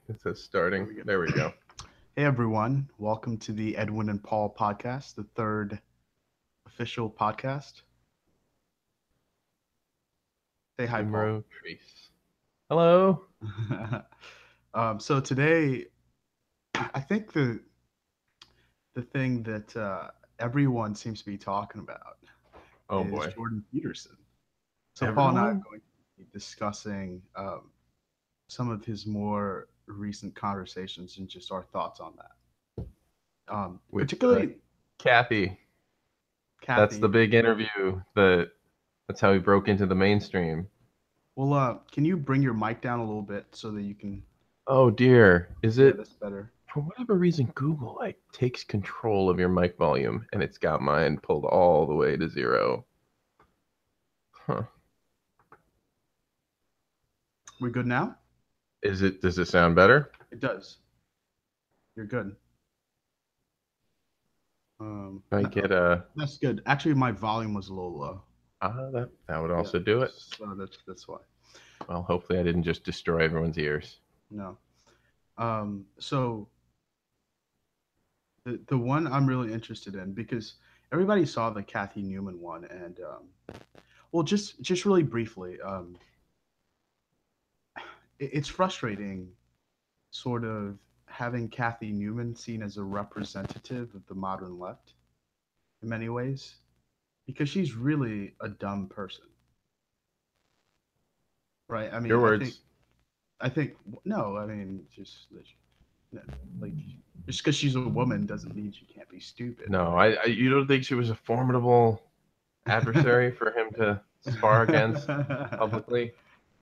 It says starting. There we go. Hey everyone, welcome to the Edwin and Paul podcast, the third official podcast. Say hi, Paul. Numero tres. Hello. So today, I think the thing that everyone seems to be talking about Oh is boy. Jordan Peterson. So Paul and I are Everyone? going to be discussing some of his more recent conversations and just our thoughts on that. With Particularly Kathy. That's the Kathy. big interview. That's how he broke into the mainstream. Well, can you bring your mic down a little bit so that you can? Oh dear. Is Yeah, it that's better. for whatever reason Google like takes control of your mic volume and it's got mine pulled all the way to zero. Huh. We're good now? Does it sound better? It does. You're good. I No, get a that's good. Actually, my volume was a little low. that would Yeah, also do it. so that's why. Well, hopefully I didn't just destroy everyone's ears. No. So the one I'm really interested in because everybody saw the Kathy Newman one, and well, just really briefly, it's frustrating, sort of having Kathy Newman seen as a representative of the modern left in many ways because she's really a dumb person, right? I Your mean, words. I think no, I mean just like just because she's a woman doesn't mean she can't be stupid, No, right? you don't think she was a formidable adversary for him to spar against publicly?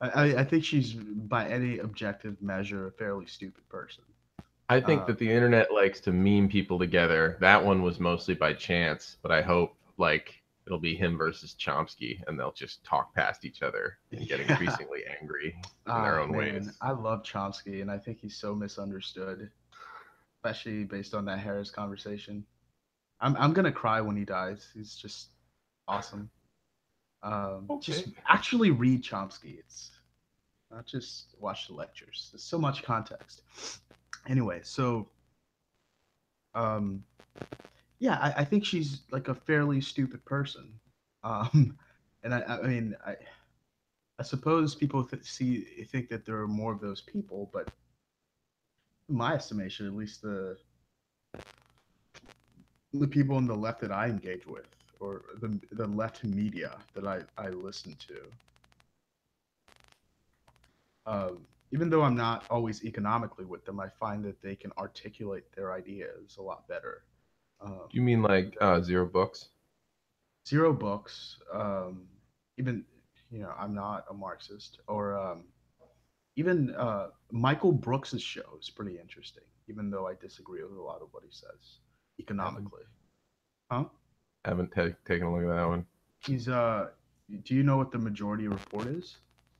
I think she's by any objective measure a fairly stupid person. I think Um, that the internet likes to meme people together. That one was mostly by chance, but I hope like it'll be him versus Chomsky and they'll just talk past each other and get yeah. increasingly angry in their Ah, own man, ways. I love Chomsky, and I think he's so misunderstood, especially based on that Harris conversation. I'm gonna cry when he dies. He's just awesome. Just Okay. actually read Chomsky. It's not just watch the lectures. There's so much context. Anyway, so um, yeah, I think she's like a fairly stupid person. Um, and I mean, I suppose people think that there are more of those people, but in my estimation, at least the people on the left that I engage with, or the left media that I listen to, even though I'm not always economically with them, I find that they can articulate their ideas a lot better. Do you mean like Than zero books? Zero Books, even I'm not a Marxist, or even Michael Brooks's show is pretty interesting, even though I disagree with a lot of what he says Haven't economically. Huh? taken a look at that one. He's Do you know what the Majority Report is?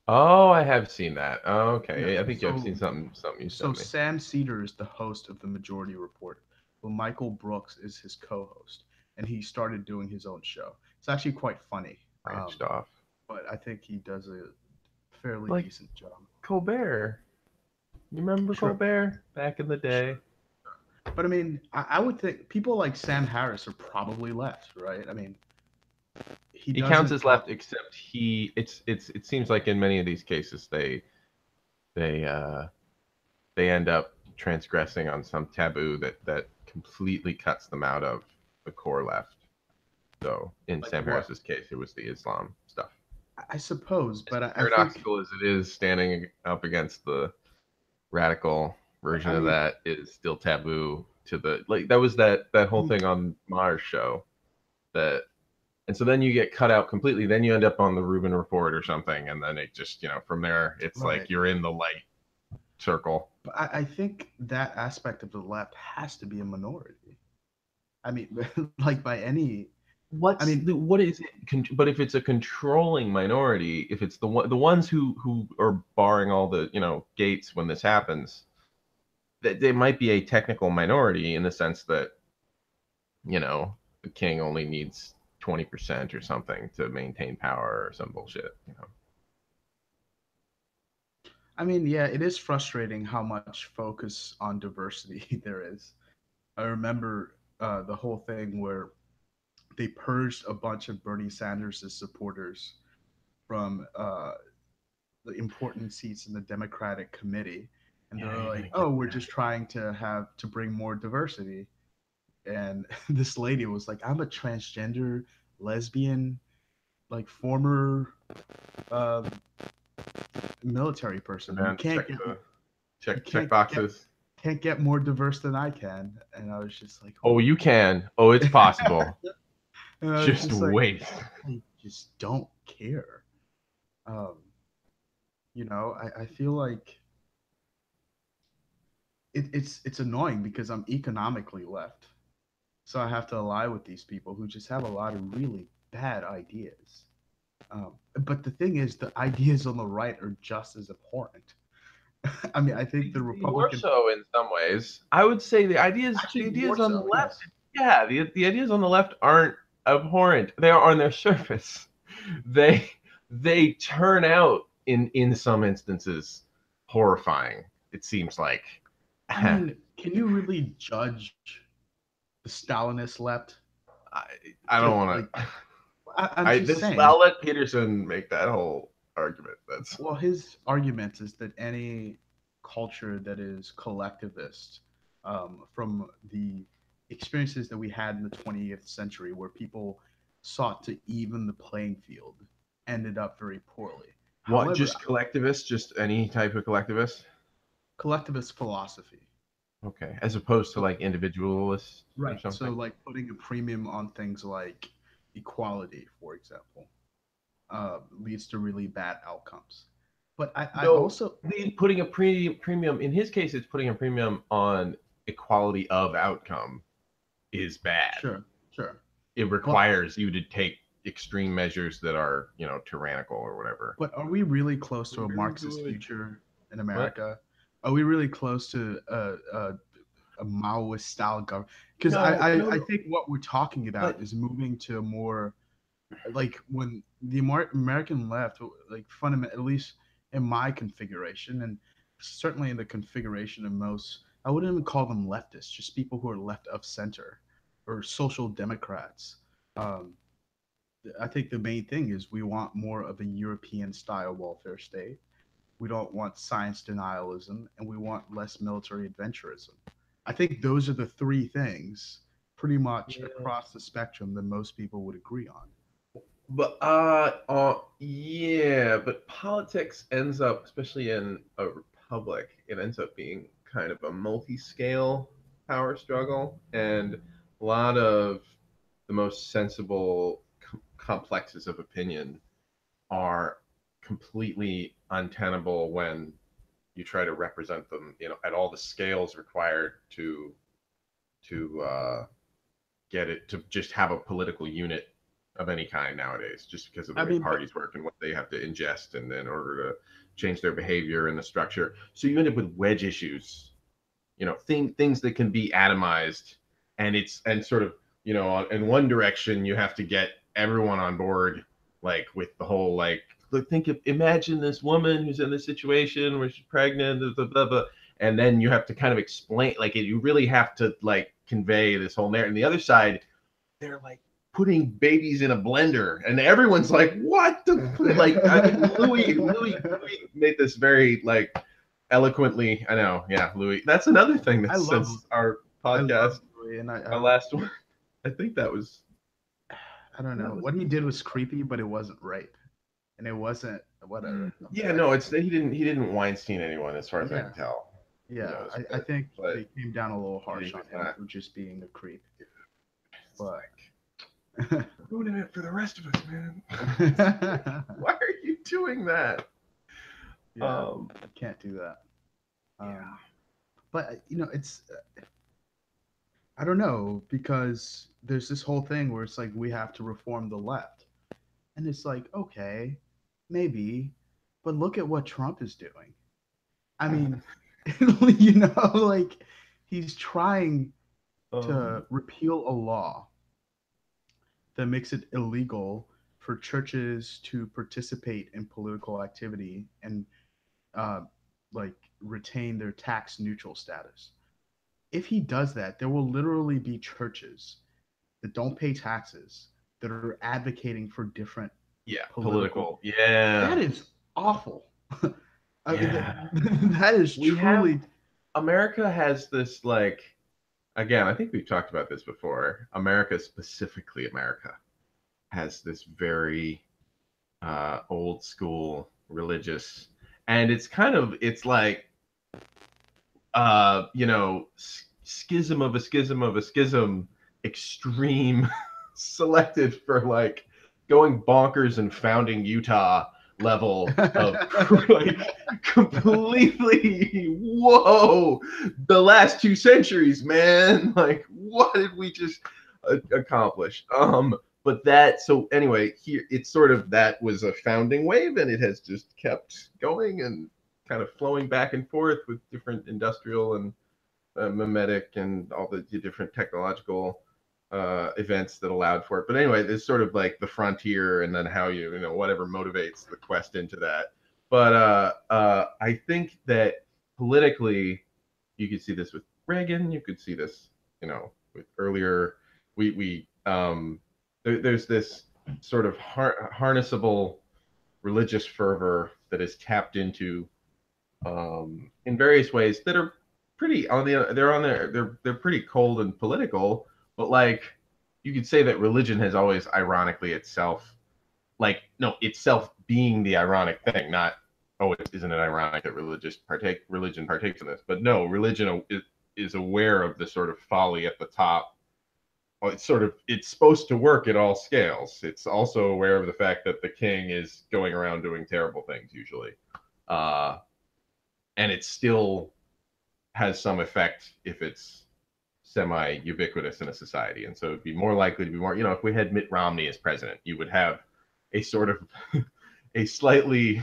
Oh, I have seen that. Oh, Yeah. okay. I think I've seen something you So sent me. Sam Cedar is the host of the Majority Report, but Michael Brooks is his co-host, and he started doing his own show. It's actually quite funny, Branched off. but I think he does a fairly Like decent job. Colbert. You remember Sure, Colbert back in the sure. day? But I mean, I would think people like Sam Harris are probably left, right? I mean, he He counts doesn't as talk. left, except it seems like in many of these cases they uh they end up transgressing on some taboo that completely cuts them out of the core left. So in Like Sam what? Harris's case, it was the Islam stuff. I suppose, As but I think paradoxical as it is, standing up against the radical version I of mean, that is still taboo to the like that was that whole thing on Mars show that and so then you get cut out completely. Then you end up on the Rubin Report or something, and then it just from there it's right. like you're in the light circle. But I think that aspect of the left has to be a minority. I mean, like by any. I What's mean, the what is it? But if it's a controlling minority, if it's the ones who are barring all the gates when this happens, that they might be a technical minority in the sense that the king only needs 20% or something to maintain power or some bullshit. I mean, yeah, it is frustrating how much focus on diversity there is. I remember the whole thing where they purged a bunch of Bernie Sanders' supporters from the important seats in the Democratic committee, and Yeah, they're you're like, gonna get "Oh, we're that. just trying to have to bring more diversity." And this lady was like, "I'm a transgender lesbian, like former uh, military person. You Man, can't get you check can't get boxes. can't get more diverse than I can." And I was just like, Oh, you can. Oh, it's possible. and I was Just just like, wait. I just don't care. Um, I feel like it's annoying because I'm economically left. So I have to ally with these people who just have a lot of really bad ideas. But the thing is, the ideas on the right are just as abhorrent. I mean, I think the More Republican, so in some ways. I would say the actually more ideas on the so, left, yes. yeah, the ideas on the left aren't abhorrent. They are on their surface. They they turn out in some instances horrifying. It seems like. I I mean, can you really judge the Stalinist left? I don't Just want like to. I'm I just this saying. I'll let Peterson make that whole argument. That's Well, his argument is that any culture that is collectivist, from the experiences that we had in the 20th century, where people sought to even the playing field, ended up very poorly. what However, just collectivist, just any type of collectivist. collectivist philosophy. Okay, as opposed to So, like individualist or right. So, something. like putting a premium on things like equality, for example, leads to really bad outcomes. But I No, also, putting a premium in his case, it's putting a premium on equality of outcome is bad. sure, sure. It But requires you to take extreme measures that are, tyrannical or whatever. But are we really close to a Very Marxist good. future in What? America? Are we really close to a Maoist style government? Because No, no, I no. think what we're talking about But is moving to a more like when the American left, like fundamental, at least in my configuration, and certainly in the configuration of most, I wouldn't even call them leftists, just people who are left of center or social democrats. Um, I think the main thing is we want more of a European style welfare state. We don't want science denialism, and we want less military adventurism. I think those are the three things pretty much yeah. across the spectrum that most people would agree on. But yeah, but politics ends up, especially in a republic, it ends up being kind of a multi-scale power struggle, and a lot of the most sensible complexes of opinion are completely untenable when you try to represent them, at all the scales required to get it to just have a political unit of any kind nowadays, just because of the I way mean, but parties work and what they have to ingest and in order to change their behavior and the structure. So you end up with wedge issues, things that can be atomized, and sort of, in one direction you have to get everyone on board, like with the whole like, look, imagine this woman who's in this situation where she's pregnant, blah, blah, blah, and then you have to kind of explain, like, you really have to like convey this whole narrative. And the other side, they're like putting babies in a blender, and everyone's like, "What the like?" I mean, Louis made this very like eloquently. I know, yeah, Louis. That's another thing I that love since our I podcast, love Louis, and our last one, I think that was I don't that know was. what he did was creepy, but it wasn't rape, and it wasn't whatever. Yeah, no, it's he didn't Weinstein anyone as far as I Yeah, can tell. Who yeah. knows? I think But they came down a little he harsh was on him not. for just being a creep, It's but. like ruining it for the rest of us, man. Why are you doing that? Yeah, Um, I can't do that. Um, yeah. but it's I don't know because there's this whole thing where it's like we have to reform the left, and it's like okay, maybe, but look at what Trump is doing. I mean, like he's trying to Um, repeal a law that makes it illegal for churches to participate in political activity and like retain their tax neutral status. If he does that, there will literally be churches that don't pay taxes that are advocating for different Yeah, political. political. Yeah, That is awful. I mean, yeah. that is We have truly. America has this like again. I think we've talked about this before. America, specifically America, has this very old school religious, and it's like schism of a schism of a schism, extreme, selected for like going bonkers and founding Utah level of like completely whoa, the last 2 centuries, man, like what did we just accomplish? But that, so anyway, here it's sort of, that was a founding wave and it has just kept going and kind of flowing back and forth with different industrial and mimetic and all the different technological events that allowed for it. But anyway, it's sort of like the frontier, and then how whatever motivates the quest into that. But I think that politically, you could see this with Reagan. You could see this, with earlier. There's this sort of harnessable religious fervor that is tapped into in various ways that are pretty on the they're on there they're pretty cold and political, but like you could say that religion has always ironically itself, like, no, itself being the ironic thing, not, oh, isn't it ironic that religion partakes in this, but no, religion is aware of the sort of folly at the top. Well, it's supposed to work at all scales. It's also aware of the fact that the king is going around doing terrible things usually, uh and it still has some effect if it's semi ubiquitous in a society. And so it'd be more likely to be more, if we had Mitt Romney as president, you would have a sort of a slightly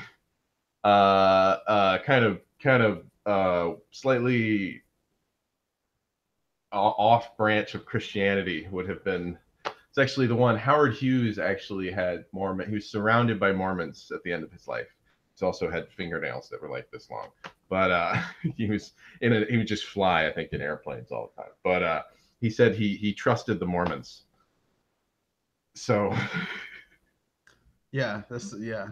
slightly off branch of Christianity would have been. It's actually the one Howard Hughes actually had Mormon. He was surrounded by Mormons at the end of his life. He's also had fingernails that were like this long. But he would just fly, I think, in airplanes all the time. But he said he trusted the Mormons. So Yeah, that's yeah.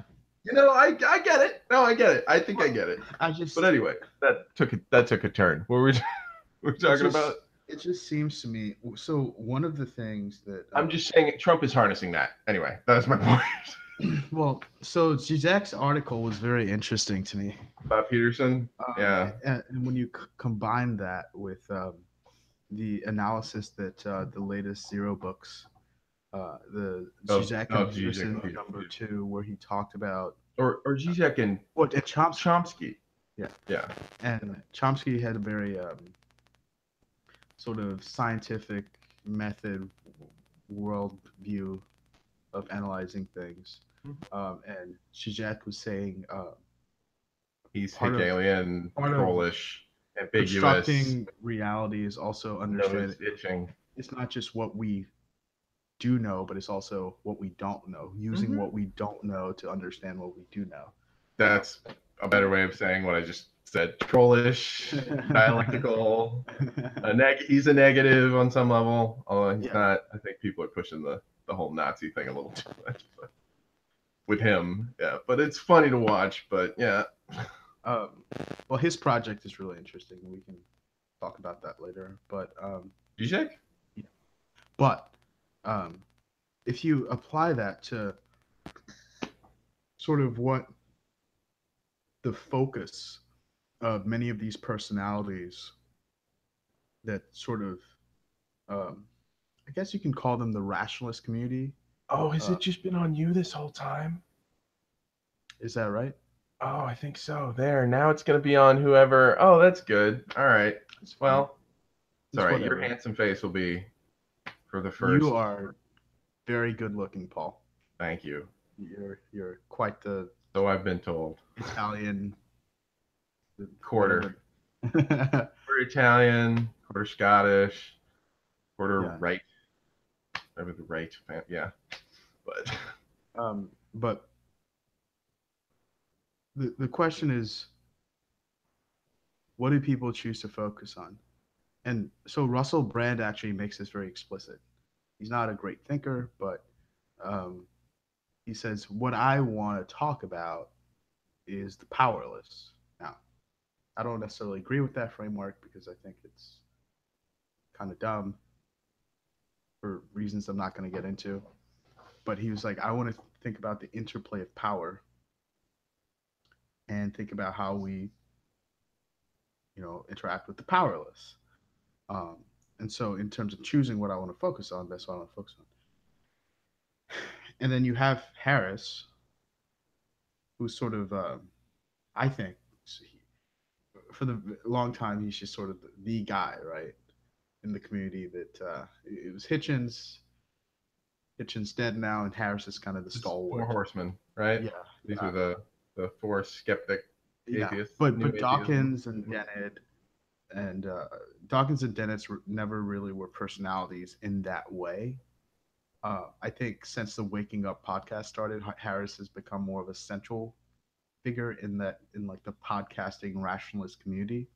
I get it. No, I get it. I think I get it. I just But anyway, that took a turn. What were we it talking just about? it just seems to me. So one of the things that I'm just saying Trump is harnessing that. Anyway, that's my point. well, so Zizek's article was very interesting to me. Bob Peterson. Yeah. And when you combine that with the analysis that the latest Zero Books, the Zizek and Peterson Zizek. #2, where he talked about Or Zizek and what and Chomsky. Chomsky. Yeah, Yeah. and Chomsky had a very sort of scientific method world view of analyzing things. And Zizek was saying He's part of Hegelian, part of trollish, ambiguous, constructing reality is also understanding. nose itching. It's not just what we do know, but it's also what we don't know. Using what we don't know to understand what we do know. That's a better way of saying what I just said. Trollish, dialectical. He's a negative on some level, although he's not. I think people are pushing the whole Nazi thing a little too much. But with him, yeah. But it's funny to watch. But yeah. Well, his project is really interesting. We can talk about that later. But Zizek? Yeah. But if you apply that to sort of what the focus of many of these personalities that sort of, I guess you can call them the rationalist community. Oh, has it just been on you this whole time? Is that right? Oh, I think so. There. Now it's going to be on whoever. Oh, that's good. All right. Well, sorry. Your handsome face will be for the first. You are very good looking, Paul. Thank you. You're quite the. So I've been told. Italian. Quarter. Quarter Italian, quarter Scottish, quarter right. Over the right. Yeah. But the question is, what do people choose to focus on? And so Russell Brand actually makes this very explicit. He's not a great thinker, but um, he says, what I want to talk about is the powerless. Now, I don't necessarily agree with that framework because I think it's kind of dumb for reasons I'm not going to get into. But he was like, I want to think about the interplay of power and think about how we, interact with the powerless. Um, and so, in terms of choosing what I want to focus on, that's what I want to focus on. And then you have Harris, who's sort of, I think, for the long time, he's just sort of the guy, right, in the community that it was Hitchens. Hitchens dead now, and Harris is kind of the It's four stalwart. horsemen, right? Yeah, These yeah, are the four skeptic yeah. atheists, But new atheism. Dawkins and Dennett and Dawkins and Dennett never really were personalities in that way. I think since the Waking Up podcast started, Harris has become more of a central figure in like the podcasting rationalist community.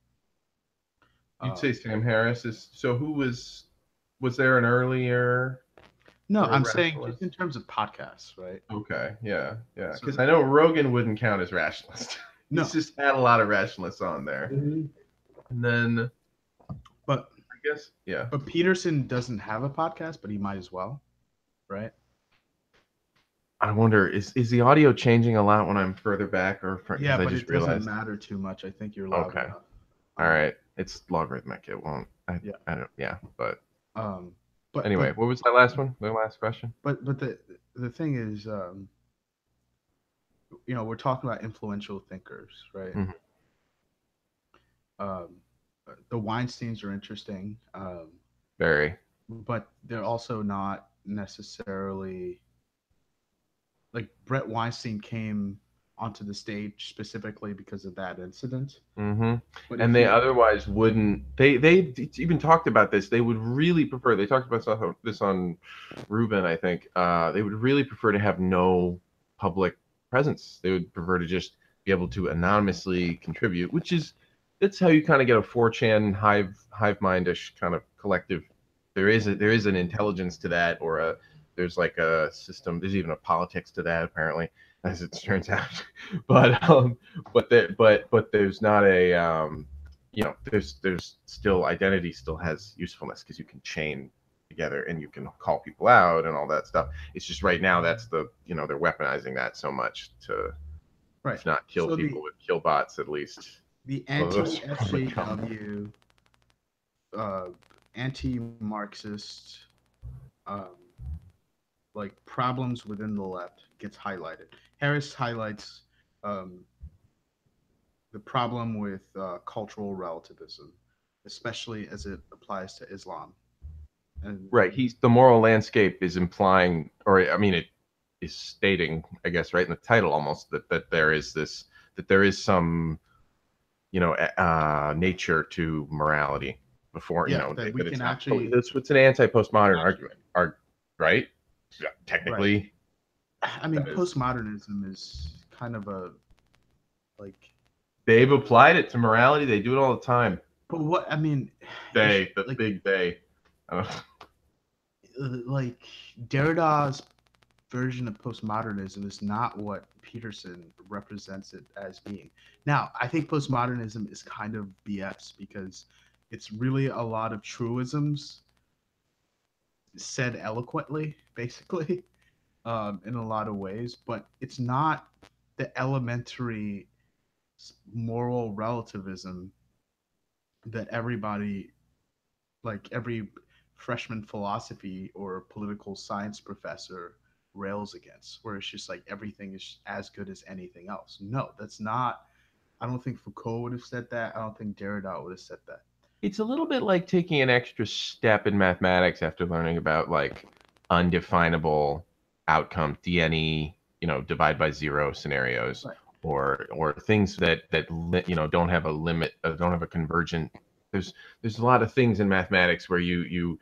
You'd Um, say Sam Harris is. So who was there an earlier no, sort of I'm saying just rationalist? in terms of podcasts, right? Okay, yeah, yeah. So Because I know Rogan wouldn't count as rationalist. He's no, just had a lot of rationalists on there. Mhm. And then but I guess, yeah. but Peterson doesn't have a podcast, but he might as well, right? I wonder, is the audio changing a lot when I'm further back, or Yeah, because I but just it doesn't realized? matter too much. I think you're loud Okay, enough. all Um, right. It's logarithmic. It won't. yeah. I don't. Yeah, but Um, but anyway, but what was that last one? The last question? but the thing is, we're talking about influential thinkers, right? Mhm. Um, the Weinsteins are interesting, Very. but they're also not necessarily like Brett Weinstein came onto the stage specifically because of that incident. Hmm. But And if they you, otherwise wouldn't. They even talked about this. They would really prefer. They talked about this on Ruben, I think. They would really prefer to have no public presence. They would prefer to just be able to anonymously contribute, which is that's how you kind of get a 4chan hive mindish kind of collective. There is an intelligence to that, or a there's like a system. There's even a politics to that, apparently, as it turns out. But but there's not a there's still identity still has usefulness because you can chain together and you can call people out and all that stuff. It's just right now that's they're weaponizing that so much to right, if not kill so people with kill bots at least. the Well, anti those are become SJW, uh, anti Marxist, um, like problems within the left gets highlighted. Harris highlights um, the problem with cultural relativism, especially as it applies to Islam. And right. He's the moral landscape is implying, or I mean, it is stating, I guess, right in the title almost that there is this that there is some nature to morality before yeah, that we that it's can not actually, that's what's an anti-postmodern argument right, yeah, right. technically I mean, that is postmodernism is kind of a like, they've applied it to morality. They do it all the time. but what I mean, it's The like big they. I don't like Derrida's version of postmodernism is not what Peterson represents it as being. Now, I think postmodernism is kind of BS because it's really a lot of truisms said eloquently, basically, in a lot of ways, but it's not the elementary moral relativism that everybody, like every freshman philosophy or political science professor, rails against, where it's just like everything is as good as anything else. No, that's not. I don't think Foucault would have said that. I don't think Derrida would have said that. it's a little bit like taking an extra step in mathematics after learning about like undefinable outcome DNE, divide by zero scenarios, Right. or things that don't have a limit, don't have a convergent. There's a lot of things in mathematics where you're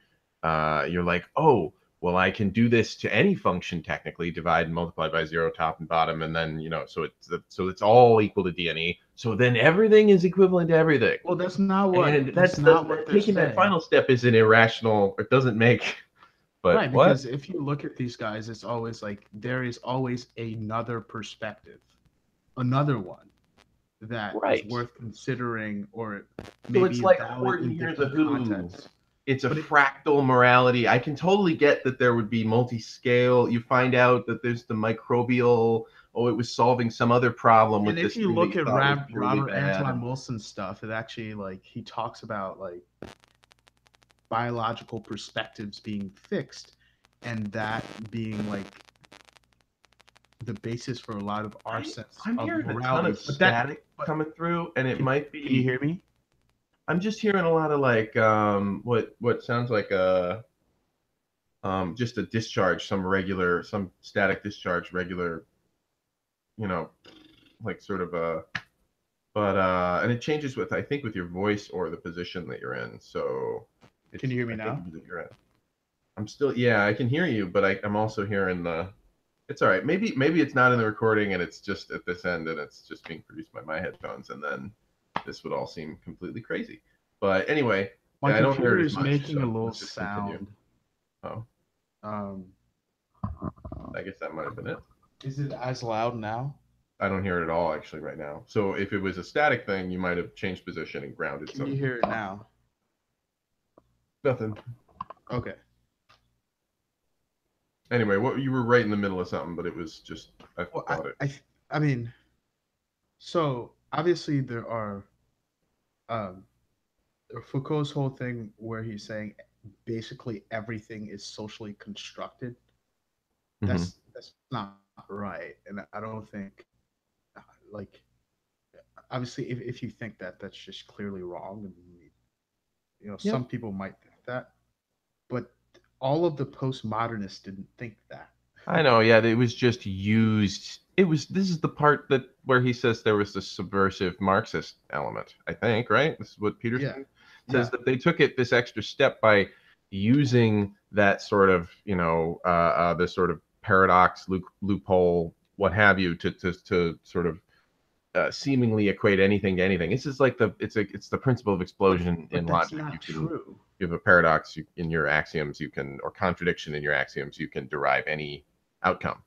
like, oh, well, I can do this to any function technically, divide and multiply by 0 top and bottom, and then so it's all equal to DNE. So then everything is equivalent to everything. Well, that's not And what they're taking that saying. final step is an irrational. It doesn't make. But Right, what? because if you look at these guys, it's always like there is always another perspective, another one that is Right. worth considering or So it's maybe like valid 40 in years of different who. contexts. It's a But it, fractal morality. I can totally get that there would be multi-scale. You find out that there's the microbial. Oh, it was solving some other problem and with if this you thing that look you at thought was purely Robert bad. Anton Wilson's stuff, it actually like he talks about like biological perspectives being fixed and that being like the basis for a lot of our sense I'm of hearing a ton morality. of static But coming through, and it might can you be. hear me? I'm just hearing a lot of like what sounds like a just a discharge, some static discharge, regular, you know, like sort of a. But and it changes with I think with your voice or the position that you're in. So Can it's you hear me I think now? that you're in. I'm still yeah I can hear you, but I'm also hearing the. It's all right. Maybe it's not in the recording and it's just at this end and it's just being produced by my headphones and then this would all seem completely crazy. But anyway, My yeah, I don't hear computer it as is much, making a so little let's just continue. sound. Oh, Um, I guess that might have been it. is it as loud now? I don't hear it at all actually right now. So if it was a static thing, you might have changed position and grounded Can you some. hear it now? Nothing. Okay. Anyway, what you were right in the middle of something, but it was just I Well, thought it. I mean, so obviously there are um, Foucault's whole thing where he's saying basically everything is socially constructed. Hmm. That's not right, and I don't think like obviously if you think that that's just clearly wrong, and you know Yep. some people might think that, but all of the postmodernists didn't think that. I know, yeah, it was just used. It was this is the part that where he says there was this subversive Marxist element, I think, right? This is what Yeah, Peterson says yeah, that they took it this extra step by using that sort of, this sort of paradox, loophole, what have you, to sort of seemingly equate anything to anything. This is like it's the principle of but explosion in that's logic. not true. You have a paradox in your axioms, you can or contradiction in your axioms, you can derive any outcome.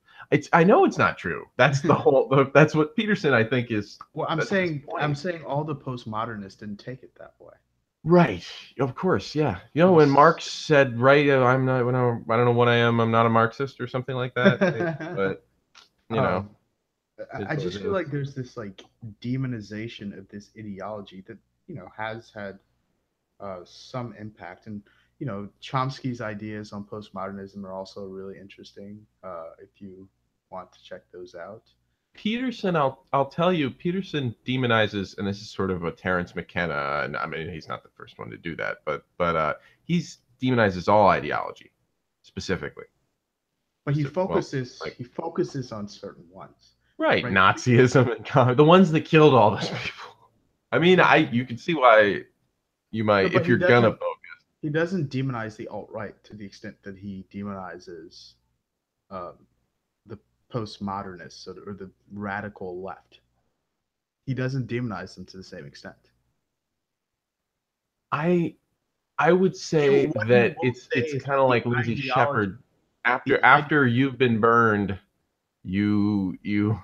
I know it's not true. That's the whole. That's what Peterson I think is. Well, That's his I'm point. saying all the postmodernists didn't take it that way. Right. Of course. Yeah. It When was Marx said, "Right, I'm not. I don't know what I am. I'm not a Marxist or something like that." But you know, um it's I what just it feel is. like there's this like demonization of this ideology that has had some impact, and Chomsky's ideas on postmodernism are also really interesting. If you want to check those out. Peterson, I'll tell you, Peterson demonizes, and this is sort of a Terence McKenna, and I mean he's not the first one to do that, but he's demonizes all ideology specifically. But Well, like he focuses on certain ones, right, right? Nazism and the ones that killed all those people. I mean, I you can see why you No, might but if you're gonna focus. he doesn't demonize the alt right to the extent that he demonizes um, the postmodernists or the radical left. He doesn't demonize them to the same extent. I I would say What he that will say it's is kind that of like Lindsay Shepherd. After you've been burned, you you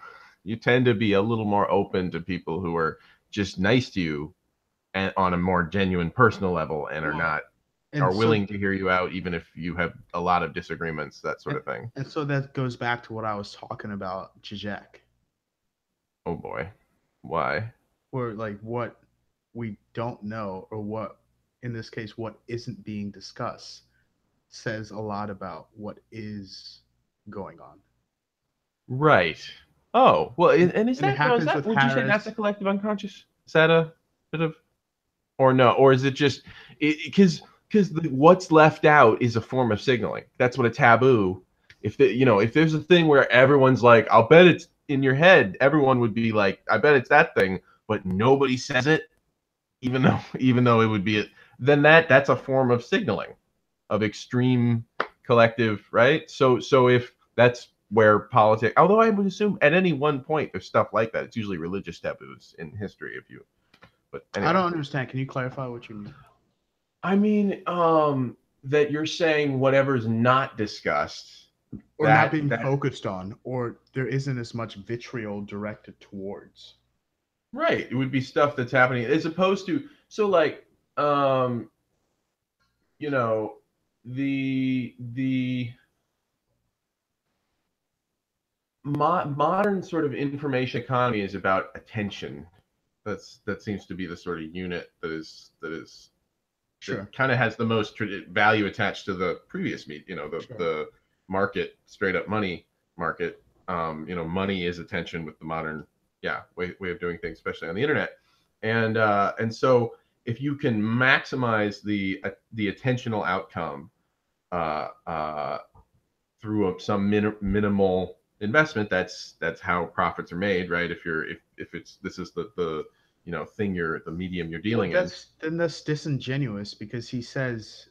tend to be a little more open to people who are just nice to you and on a more genuine personal level and well, and are so willing to hear you out even if you have a lot of disagreements, that sort and, of thing. and so that goes back to what I was talking about, Zizek, Oh boy. Why? where like what we don't know or what in this case what isn't being discussed says a lot about what is going on. Right. Oh, well, and is And it that now is happens that with would you say that's a Harris. collective unconscious? Is that a bit of or no, or is it just because what's left out is a form of signaling. That's what a taboo. If there's a thing where everyone's like, I'll bet it's in your head, everyone would be like, I bet it's that thing, but nobody says it, even though it would be then that's a form of signaling of extreme collective, right? So if that's where politics, although I would assume at any one point there's stuff like that. It's usually religious taboos in history. If you, but I anyway, don't understand. Can you clarify what you mean? I mean, that you're saying whatever's not discussed, Or not that being that focused on, or there isn't as much vitriol directed towards. right, it would be stuff that's happening as opposed to so like, um, you know, the modern sort of information economy is about attention. That seems to be the sort of unit that Sure, kind of has the most value attached to the previous meet. sure. The market, straight up money market. Money is attention with the modern, yeah, way of doing things, especially on the internet. And so if you can maximize the attentional outcome uh, uh, through some minimal investment, that's how profits are made, right? If it's this is the thing the medium you're Well, dealing in. that's disingenuous because he says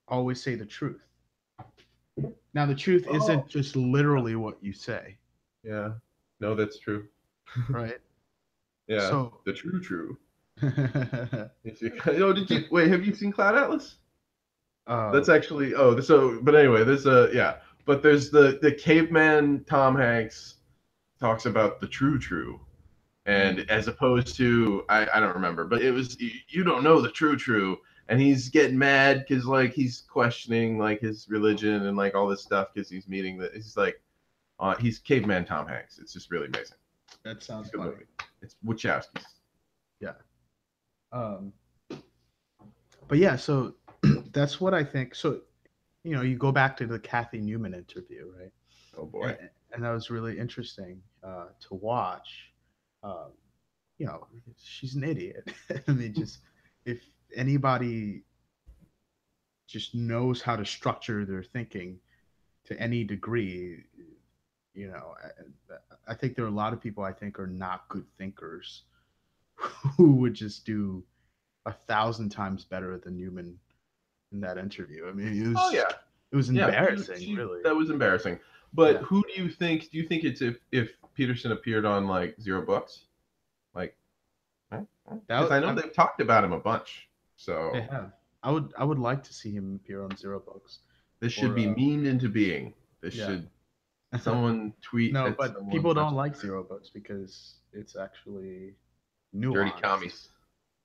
always say the truth. Now, the truth Oh, isn't just literally what you say, yeah. No, that's true. right? Yeah, So, the true. uh, Did you wait? Have you seen Cloud Atlas? That's actually so. But anyway, there's yeah. But there's the caveman Tom Hanks talks about the true, and mm, as opposed to I don't remember, but it was you don't know the true, and he's getting mad because like he's questioning like his religion and like all this stuff because he's meeting that he's like he's caveman Tom Hanks. It's just really amazing. that It's sounds a good funny. movie. It's Wachowski's. Yeah. Um, but yeah, so that's what I think. So, you go back to the Kathy Newman interview, right? Oh boy. And, and that was really interesting to watch. Um, she's an idiot. I mean, just if anybody just knows how to structure their thinking to any degree, you know, I think there are a lot of people I think are not good thinkers who would just do 1,000 times better than Newman in that interview. I mean, it Oh was yeah. it was Yeah, embarrassing, really. that was embarrassing. But Yeah, who do you think? Do you think it's if Peterson appeared on like Zero Books? Like, because I know they've talked about him a bunch. they So have. I would like to see him appear on Zero Books, this should or be memed into being. This yeah. should someone tweet No, at but someone people on don't like Twitter. Zero Books because it's actually Dirty nuanced. commies.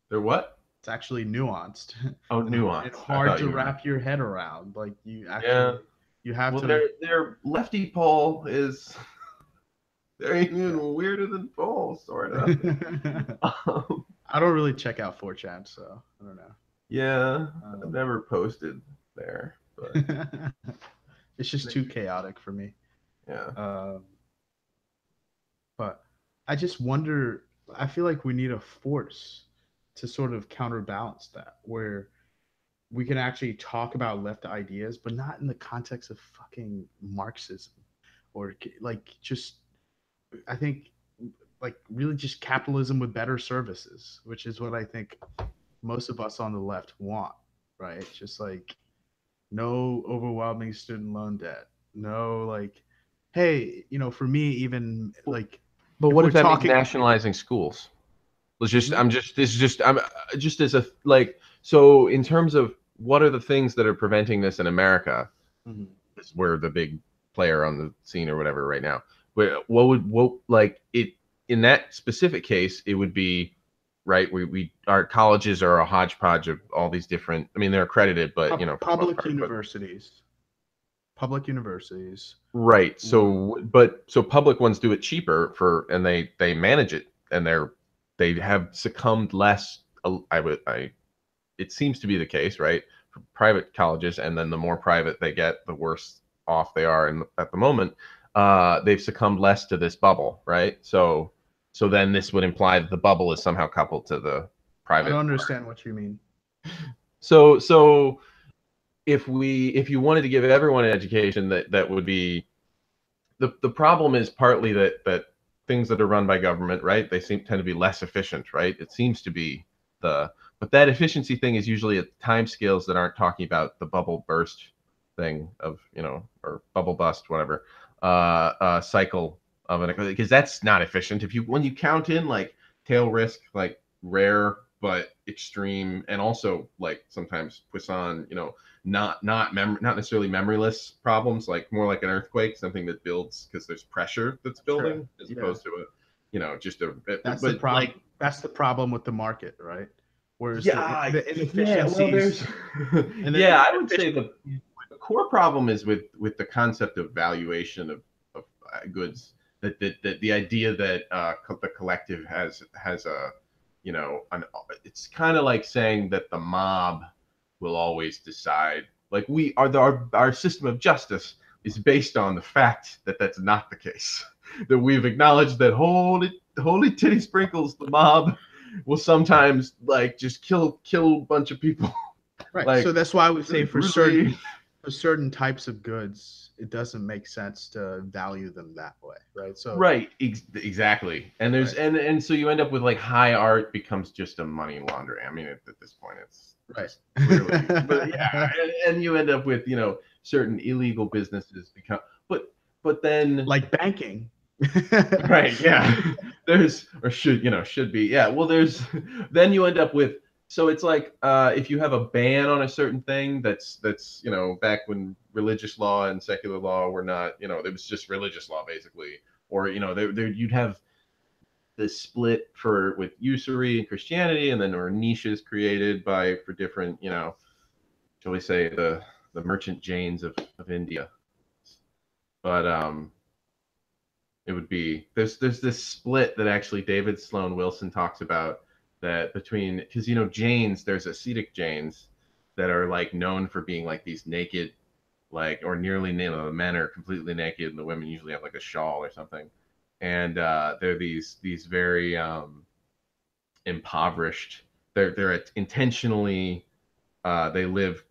They're what? It's actually nuanced Oh, and nuance. I hard thought to you meant. wrap your head around. Like Yeah. you have Well, to. their lefty pole is they're even weirder than Paul, sort of. I don't really check out 4chan, so I don't know. Yeah, I've Um, never posted there, but it's just too chaotic for me. yeah. Um, but I just wonder. I feel like we need a force to sort of counterbalance that, where we can actually talk about left ideas, but not in the context of fucking Marxism or like just. I think like really just capitalism with better services, which is what I think most of us on the left want, right? Just like no overwhelming student loan debt, no like, hey, for me, even like But if what we're if that means talking, nationalizing schools? Let's just, no, this is just, I'm just as a, like, so in terms of what are the things that are preventing this in America, mhm. is we're the big player on the scene or whatever right now. What like it in that specific case, it would be right. Our colleges are a hodgepodge of all these different. I mean, they're accredited, but for the most Public part, but universities, public universities, right. would So public ones do it cheaper and they manage it and they have succumbed less. I it seems to be the case, right? For private colleges, and then the more private they get, the worse off they are. And at the moment, they've succumbed less to this bubble, right? So then this would imply that the bubble is somehow coupled to the I don't private. understand what you mean. So if you wanted to give everyone an education, that would be the problem is partly that things that are run by government, right? They tend to be less efficient, right? It seems to be but that efficiency thing is usually at time scales that aren't talking about the bubble burst thing of, or bubble bust, whatever, cycle of an, because that's not efficient. If you when you count in like tail risk, like rare but extreme, and also like sometimes Poisson, not necessarily memoryless problems, like more like an earthquake, something that builds because there's pressure that's Sure. building, as Yeah. opposed to just a, That's the but like, problem. That's the problem with the market, right? Whereas yeah, the yeah. Well, there's, inefficiencies and the yeah, I would say inefficiencies. the core problem is with the concept of valuation of goods. That the idea that the collective has a, it's kind of like saying that the mob will always decide. Like we are, our system of justice is based on the fact that that's not the case. That we've acknowledged that holy titty sprinkles, the mob will sometimes like just kill a bunch of people Right. So like that's why I would say really brutally. for certain types of goods, it doesn't make sense to value them that way, right? So Right, exactly. And there's right, and so you end up with like high art becomes just a money laundering. I mean, at this point, it's right. just clearly, but yeah, and you end up with certain illegal businesses become, but then Like banking. right, yeah. There's, or should be. Yeah. Well, there's then you end up with, so it's like if you have a ban on a certain thing that's back when religious law and secular law were not, it was just religious law basically, or there you'd have this split for with usury and Christianity, and then there were niches created by for different, shall we say, the merchant Jains of India. But it would be, there's this split that actually David Sloan Wilson talks about, that between, because Jains, there's Ascetic Jains that are like known for being like these naked, like, or nearly, the men are completely naked and the women usually have like a shawl or something, and they're these very impoverished. They're intentionally, they live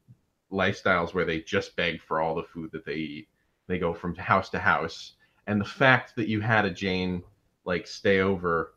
lifestyles where they just beg for all the food that they eat. They go from house to house, and the fact that you had a Jane like stay over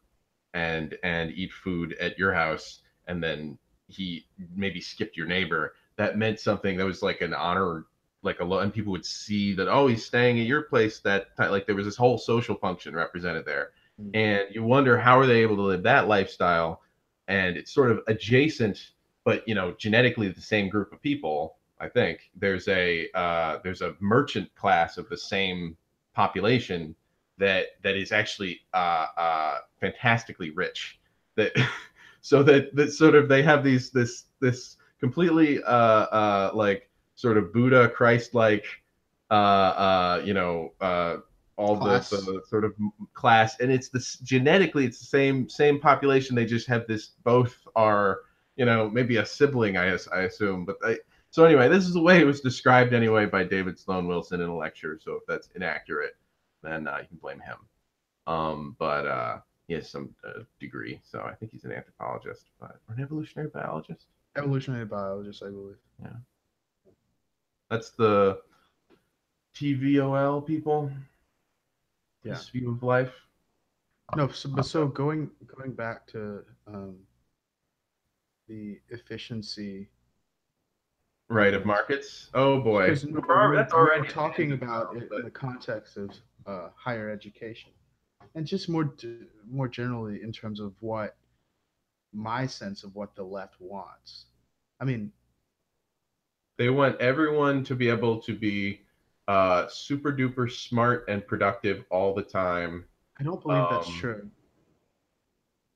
and eat food at your house, and then he maybe skipped your neighbor, that meant something. That was like an honor, like a and people would see that, oh, he's staying at your place that time. Like there was this whole social function represented there, and you wonder how are they able to live that lifestyle, and it's sort of adjacent, but genetically the same group of people. I think there's a merchant class of the same population that is actually fantastically rich. That so that sort of they have this completely like sort of Buddha Christ like all Class. the sort of class, and it's this genetically it's the same population. They just have this, both are maybe a sibling, I assume, but so anyway, this is the way it was described anyway by David Sloan Wilson in a lecture. So if that's inaccurate, then you can blame him. But he has some degree, so I think he's an anthropologist, or an evolutionary biologist. Evolutionary biologist, I believe. Yeah, that's the TVOL people. Yeah. His view of life. No, so going back to the efficiency Right, of of, markets. Oh boy, because we that's we were already a talking tangent about though. it in But the context of higher education, and just more generally in terms of what my sense of what the left wants. I mean, they want everyone to be able to be super duper smart and productive all the time. I don't believe that's Um, true.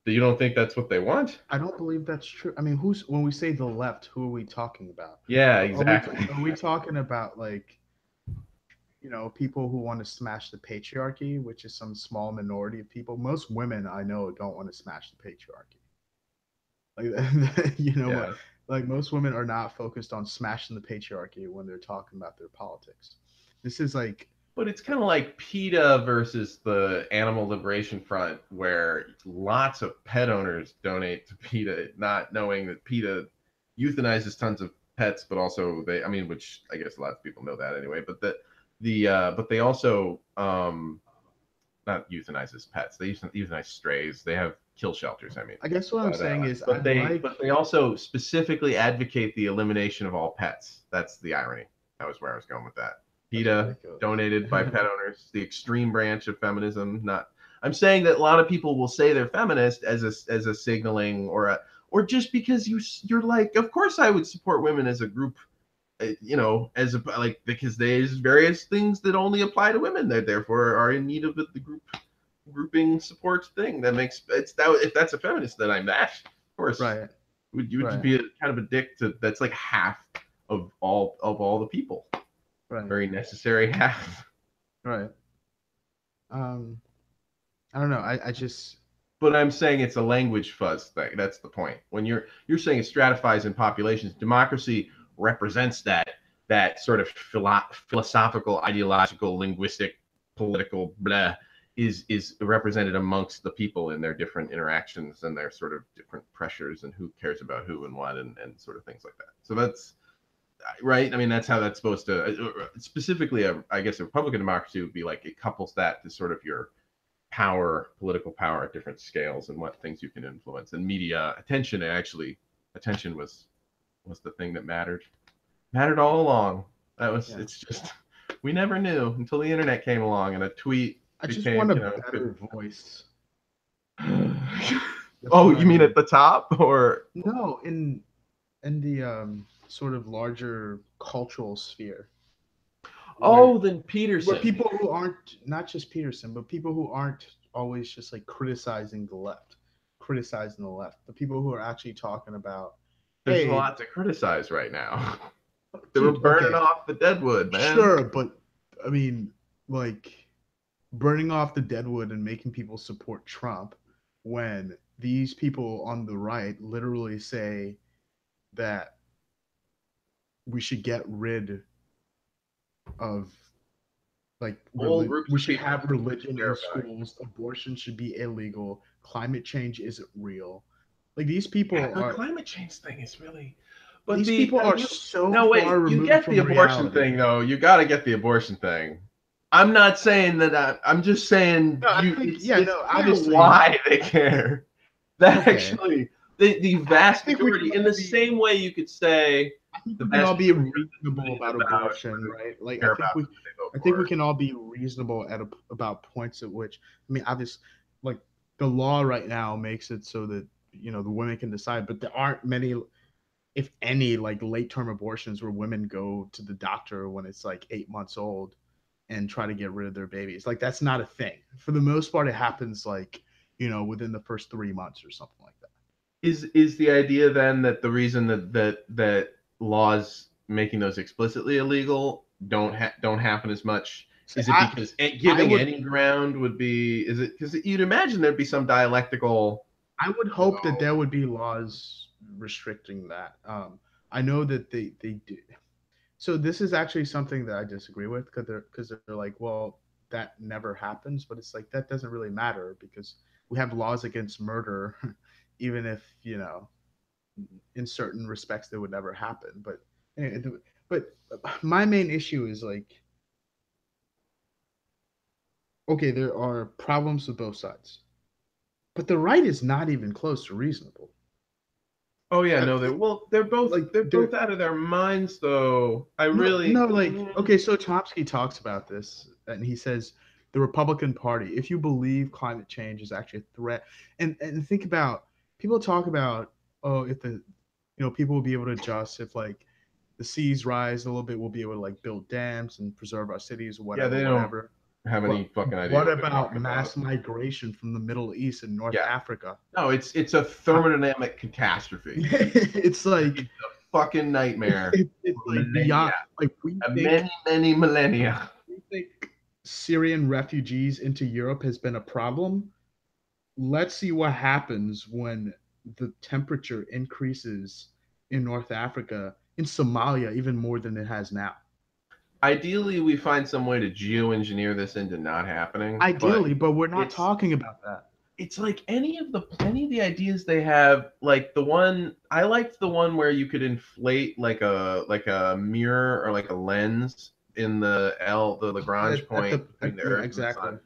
you don't think that's what they want? I don't believe that's true. I mean, who's when we say the left, who are we talking about? Yeah, Are we exactly. are we talking about like people who want to smash the patriarchy, which is some small minority of people? Most women I know don't want to smash the patriarchy. Like Yeah. like most women are not focused on smashing the patriarchy when they're talking about their politics. This is like But it's kind of like PETA versus the Animal Liberation Front, where lots of pet owners donate to PETA, not knowing that PETA euthanizes tons of pets, but also I mean, which I guess a lot of people know that anyway. But but they also not euthanizes pets. They euthanize strays. They have kill shelters. I mean, I guess what I'm but saying is I'd like but they also specifically advocate the elimination of all pets. That's the irony. That was where I was going with that. That's PETA, ridiculous. donated by pet owners, the extreme branch of feminism. Not, I'm saying that a lot of people will say they're feminist as a signaling or just because you're like, of course I would support women as a group, as a like because there's various things that only apply to women that therefore are in need of the grouping support thing that makes it's that if that's a feminist then I'm that. Of course, Right. would Right. be kind of a dick to that's like half of all the people. Right. Very necessary half. Right. Um, I don't know. I just But I'm saying it's a language fuzz thing. That's the point. When you're saying it stratifies in populations, democracy represents that sort of philosophical, ideological, linguistic, political blah is represented amongst the people in their different interactions and their sort of different pressures and who cares about who and what and sort of things like that. So that's right. I mean, that's how that's supposed to specifically. I guess a Republican democracy would be like it couples that to sort of your power, political power at different scales and what things you can influence. And media attention, actually, attention was the thing that mattered all along. That was yeah. it's just we never knew until the internet came along and a tweet I just became want a could. better voice. That's Oh, what you I mean at need. the top or No, in the sort of larger cultural sphere where oh then Peterson. people who aren't not just Peterson, but people who aren't always just like criticizing the left, the people who are actually talking about, There's a hey, lot to criticize right now. They were dude, burning okay, off the deadwood, man. sure, but I mean, like burning off the deadwood and making people support Trump when these people on the right literally say that we should get rid of Whole groups we of should people. have religion in Terrifying. schools, abortion should be illegal, climate change isn't real. Like these Yeah, people the are climate change thing is really. But these people are you so no far wait, you removed get the from abortion reality. thing though. You got to get the abortion thing. I'm not saying that. I'm just saying No, I you. think It's yeah, it's no, clear obviously, why they care. That okay. actually the I vast think we can majority. In all the be same way you could say I think the we can vast all be majority of reasonable somebody is about about abortion, whether right? they Like care about who they vote I think we for. can all be reasonable about points at which I mean, obviously, like the law right now makes it so that the women can decide, but there aren't many, if any, like late term abortions where women go to the doctor when it's like 8 months old and try to get rid of their babies. Like that's not a thing. For the most part, it happens like within the first 3 months or something like that. Is the idea then that the reason that laws making those explicitly illegal don't happen as much So is it because I giving would any ground would be is it because you'd imagine there'd be some dialectical I would you hope that know there would be laws restricting that. I know that they do. So this is actually something that I disagree with because they're like, well, that never happens, but it's like that doesn't really matter because we have laws against murder, even if in certain respects they would never happen. But my main issue is like, okay, there are problems with both sides, but the right is not even close to reasonable. oh yeah I, no they're both like they're they're both out of their minds though I no, really no, like okay, so Chomsky talks about this, and he says the Republican Party, if you believe climate change is actually a threat, and think about people talk about if the people will be able to adjust if like the seas rise a little bit, we'll be able to like build dams and preserve our cities, yeah whatever, they don't whatever. have But any fucking idea what what they're about talking about mass migration from the Middle East and North yeah Africa? no it's a How, thermodynamic catastrophe it's like it's a fucking nightmare it's for like millennia beyond like we many think many millennia. we think Syrian refugees into Europe has been a problem. Let's see what happens when the temperature increases in North Africa, in Somalia, even more than it has now. Ideally, we find some way to geoengineer this into not happening, but Ideally, but we're not it's talking about that. it's like any of the ideas they have, like the one I liked the one where you could inflate like a mirror or like a lens in the Lagrange point between the Yeah, Earth and the exactly. Sun.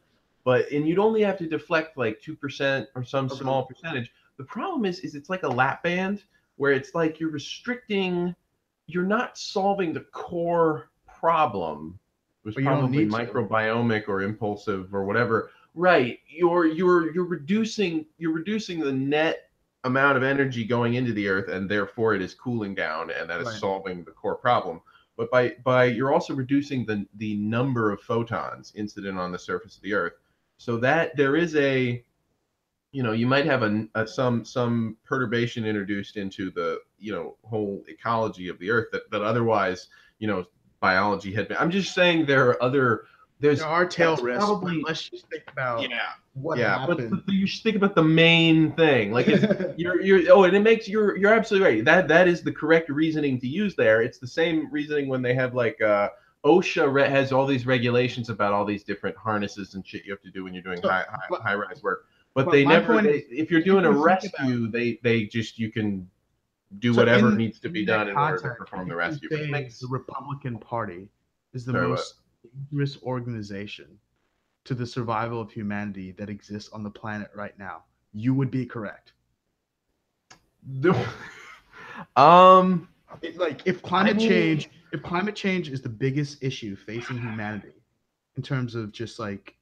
And you'd only have to deflect like 2% or some Okay. small percentage. The problem is it's like a lap band where it's like you're not solving the core problem, it was But you don't probably need to. microbiomic or impulsive or whatever. Right. You're reducing the net amount of energy going into the earth, and therefore it is cooling down, and that is Right. solving the core problem. But by you're also reducing the number of photons incident on the surface of the earth, so that there is a, you might have some perturbation introduced into the, whole ecology of the earth that otherwise, you know biology had been. I'm just saying there are other There there's are tail that's risks, but probably. let's just think about Yeah, what yeah, but happened. you should think about the main thing. Like, it's and it makes you're absolutely right. That is the correct reasoning to use there. It's the same reasoning when they have, like, OSHA has all these regulations about all these different harnesses and shit you have to do when you're doing So, but high rise work. But but they my never point they is, if you're if doing a you think about rescue, they just you can do so whatever needs to be in that done in order to context, perform the if you rescue, which say the makes. Republican Party is the Sorry, what? most dangerous organization to the survival of humanity that exists on the planet right now, you would be correct. um Like I mean, if climate change is the biggest issue facing humanity in terms of just like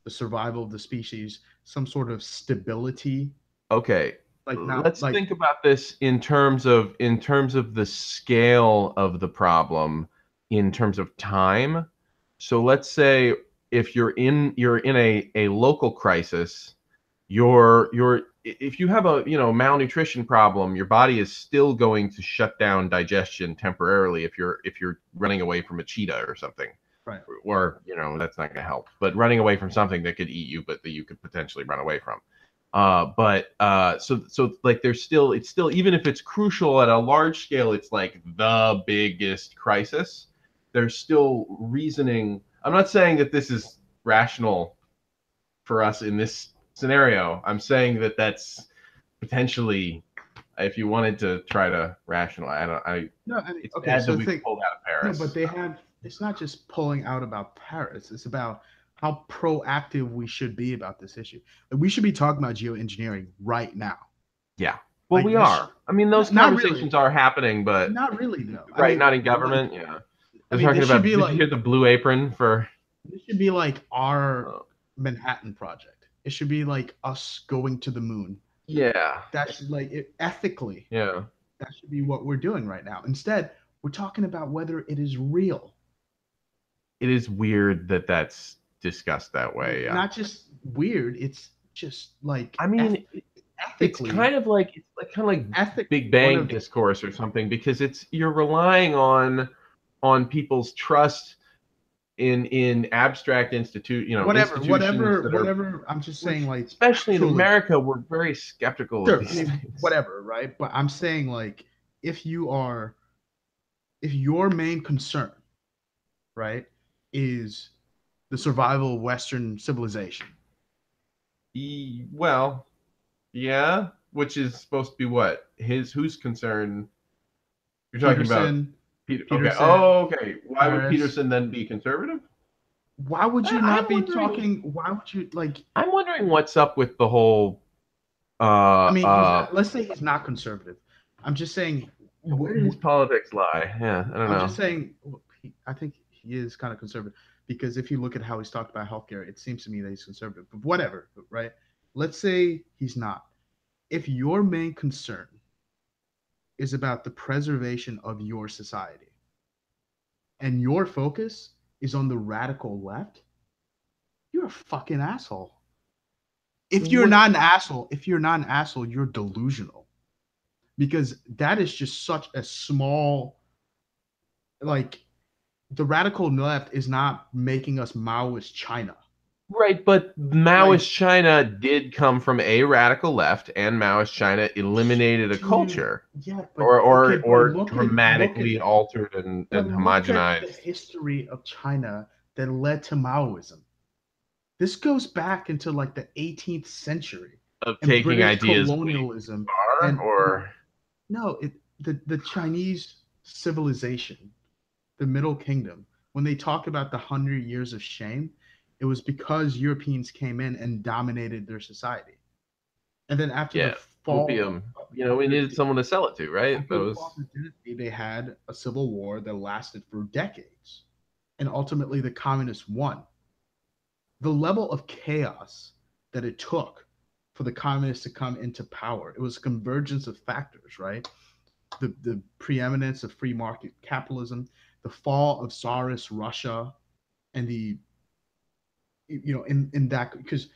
the survival of the species, some sort of stability, okay, like not let's like think about this in terms of the scale of the problem, in terms of time. So let's say, if you're in a local crisis, if you have a, malnutrition problem, your body is still going to shut down digestion temporarily if you're running away from a cheetah or something. right. Or, that's not going to help, but running away from something that could eat you, but that you could potentially run away from. So like, it's still, even if it's crucial at a large scale, it's like the biggest crisis. There's still reasoning. I'm not saying that this is rational for us in this scenario. I'm saying that that's potentially, if you wanted to try to rationalize, I don't, I No, I mean, it's okay, bad that so we think pulled out of no, but Paris. they have it's not just pulling out about Paris, it's about how proactive we should be about this issue. Like, we should be talking about geoengineering right now. Yeah. Well, Like we this, are. I mean, those not really, conversations are happening, but not really. No, I right, mean, not in like, government. Yeah. I They're mean, talking about. Did you hear the Blue Apron for? this should be like our Uh, Manhattan Project. It should be like us going to the moon. yeah. That should ethically, Yeah. that should be what we're doing right now. Instead, we're talking about whether it is real. It is weird that that's discussed that way. Yeah. Not just weird, it's just like I mean, it's ethically, kind of like Big one Bang of discourse or something, because you're relying on people's trust in abstract institutions that are, whatever. I'm just saying, which, like, especially in actually, America, we're very skeptical of sure. I these mean, things. whatever, right? But I'm saying, like, if you are, if your main concern, right, is the survival of Western civilization, Well, yeah, which is supposed to be what whose concern. You're talking about Peterson, Peter. Okay. Peterson, Oh, okay. Why would Paris. Peterson then be conservative? Why would you I'm not be wondering. talking? Why would you like? I'm wondering what's up with the whole. I mean, he's Uh. not. Let's say he's not conservative. I'm just saying. Where did his politics lie? Yeah, I don't I'm just know. saying. I think he is kind of conservative because if you look at how he's talked about healthcare, it seems to me that he's conservative. But whatever, right? Let's say he's not. If your main concern is about the preservation of your society and your focus is on the radical left, you're a fucking asshole. What? If you're not an asshole, you're delusional because that is just such a small, like, the radical left is not making us Maoist China. Right, but Like, Maoist China did come from a radical left, and Maoist China eliminated a dude, culture, yeah, but or okay, or but or dramatically altered and look at the homogenized. history of China that led to Maoism. This goes back into like the 18th century Of and taking British ideas way colonialism far, and or no, the Chinese civilization, the Middle Kingdom, when they talk about the 100 years of shame, it was because Europeans came in and dominated their society. And then yeah, opium. We needed someone to sell it to, right? after That the fall was. of the dynasty, they had a civil war that lasted for decades. and ultimately the communists won. The level of chaos that it took for the communists to come into power, it was a convergence of factors, right? The preeminence of free market capitalism, the fall of Tsarist Russia, and the in that because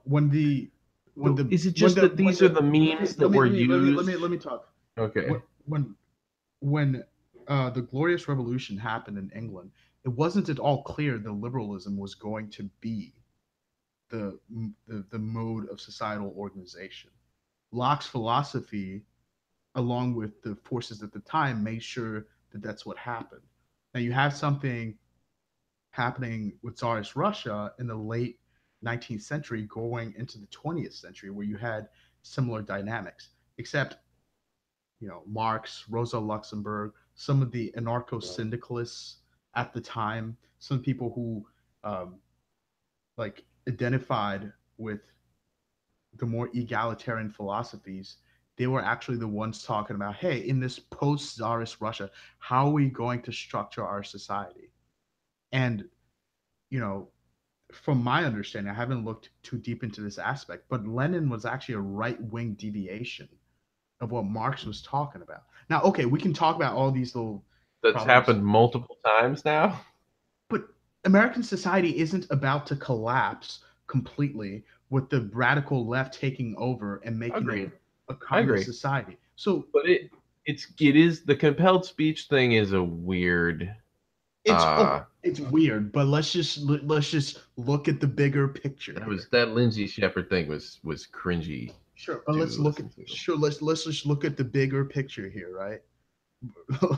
when So the is it just that when these are the the memes that were used? let me talk. Okay. When the Glorious Revolution happened in England, it wasn't at all clear that liberalism was going to be the the mode of societal organization. Locke's philosophy, along with the forces at the time, made sure that that's what happened. Now you have something happening with Tsarist Russia in the late 19th century going into the 20th century, where you had similar dynamics, except Marx, Rosa Luxemburg, some of the anarcho syndicalists at the time, some people who um, like identified with the more egalitarian philosophies, they were actually the ones talking about, hey, in this post-czarist Russia, how are we going to structure our society? And you know, from my understanding, I haven't looked too deep into this aspect, but Lenin was actually a right-wing deviation of what Marx was talking about. Now, okay, we can talk about all these little That's problems, happened multiple times now. but American society isn't about to collapse completely with the radical left taking over and making it Agreed. a I communist agree. society. So But it is the compelled speech thing is a weird okay, it's weird, but let's just look at the bigger picture here. that Lindsay Shepherd thing was cringy Sure, but let's to look at listen to. sure let's just look at the bigger picture here, right?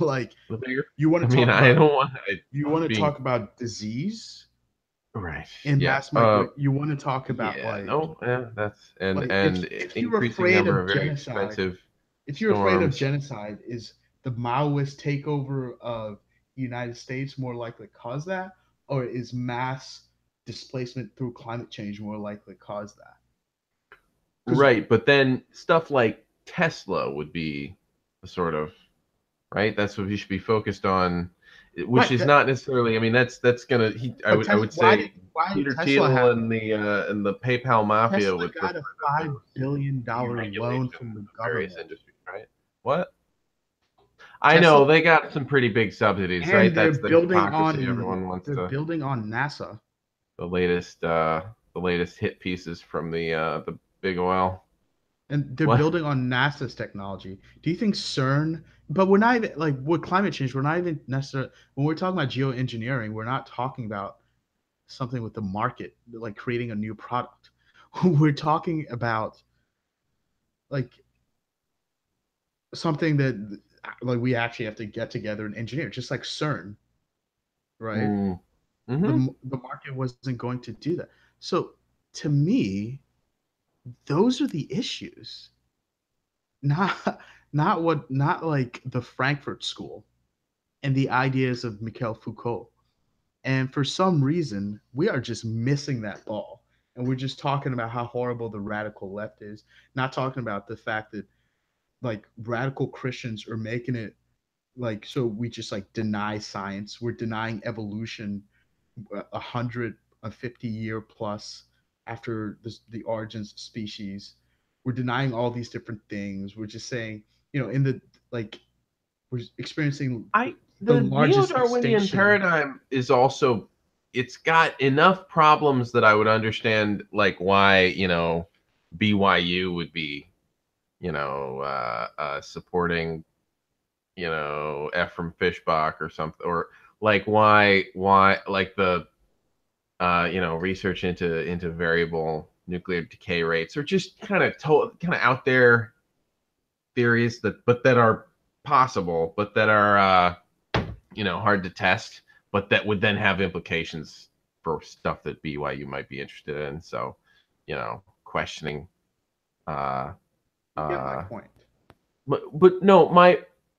Like The bigger, you want I to mean, talk I about don't want I you want to being talk about disease right. and Yeah. mass migration. You want to talk about Yeah. No. Yeah. That's like and if you're increasing afraid number of of very genocide, expensive if you're afraid of storms. genocide, is the Maoist takeover of the United States more likely to cause that, or is mass displacement through climate change more likely to cause that? Because Right. But then stuff like Tesla would be the sort of right. That's what we should be focused on, which right, is not necessarily. I mean, that's gonna. I would say Why did Peter Tesla Thiel have it? and the PayPal mafia Tesla would got prefer a that there $5 billion was loan deregulation from the of various government, industries, right? What? I Tesla, know they got some pretty big subsidies, right? and That's the hypocrisy. Everyone wants they're to building on NASA. the latest hit pieces from the big oil. And they're What? building on NASA's technology. Do you think CERN? But we're not even like with climate change. We're not even necessarily when we're talking about geoengineering. We're not talking about something with the market, like creating a new product. We're talking about like something that like we actually have to get together and engineer, just like CERN, right? Mm. Mm-hmm. The market wasn't going to do that. So to me, those are the issues, not not like the Frankfurt School and the ideas of Michel Foucault. And for some reason, we are just missing that ball. And we're just talking about how horrible the radical left is, not talking about the fact that like radical Christians are making it like so we just like deny science. We're denying evolution 150-year plus after the origins of species. We're denying all these different things. We're just saying, in the like we're experiencing I the the largest neo-Darwinian extinction. paradigm is also it's got enough problems that I would understand like why, BYU would be, supporting, Ephraim Fishbach or something, or like why like the research into variable nuclear decay rates, or just kind of out there theories that are possible, but that are hard to test, but that would then have implications for stuff that BYU might be interested in. So, questioning. Uh, You get my uh, point. but no,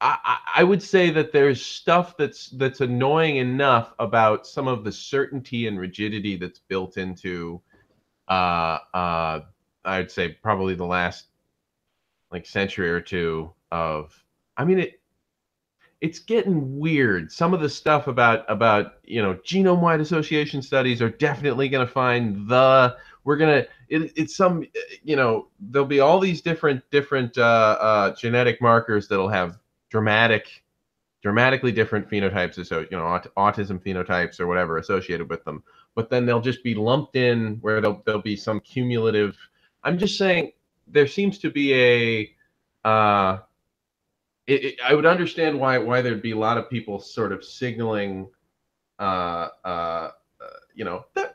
I would say that there's stuff that's annoying enough about some of the certainty and rigidity that's built into. I'd say probably the last like century or two of. I mean, it's getting weird. Some of the stuff about genome-wide association studies are definitely going to find the we're gonna it's some there'll be all these different genetic markers that'll have dramatically different phenotypes, so autism phenotypes or whatever associated with them. But then they'll just be lumped in where there'll be some cumulative. I'm just saying there seems to be I would understand why there'd be a lot of people sort of signaling, that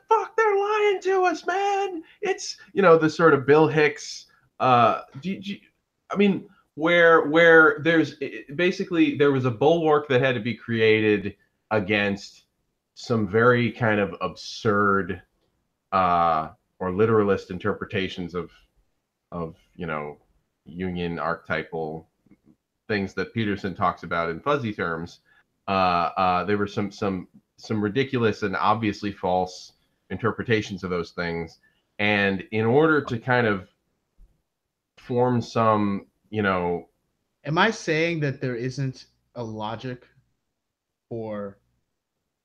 fuck, they're lying to us, man. It's the sort of Bill Hicks. I mean, where there's basically there was a bulwark that had to be created against some very kind of absurd or literalist interpretations of Jungian archetypal things that Peterson talks about in fuzzy terms. There were some ridiculous and obviously false interpretations of those things, and in order to kind of form some, Am I saying that there isn't a logic for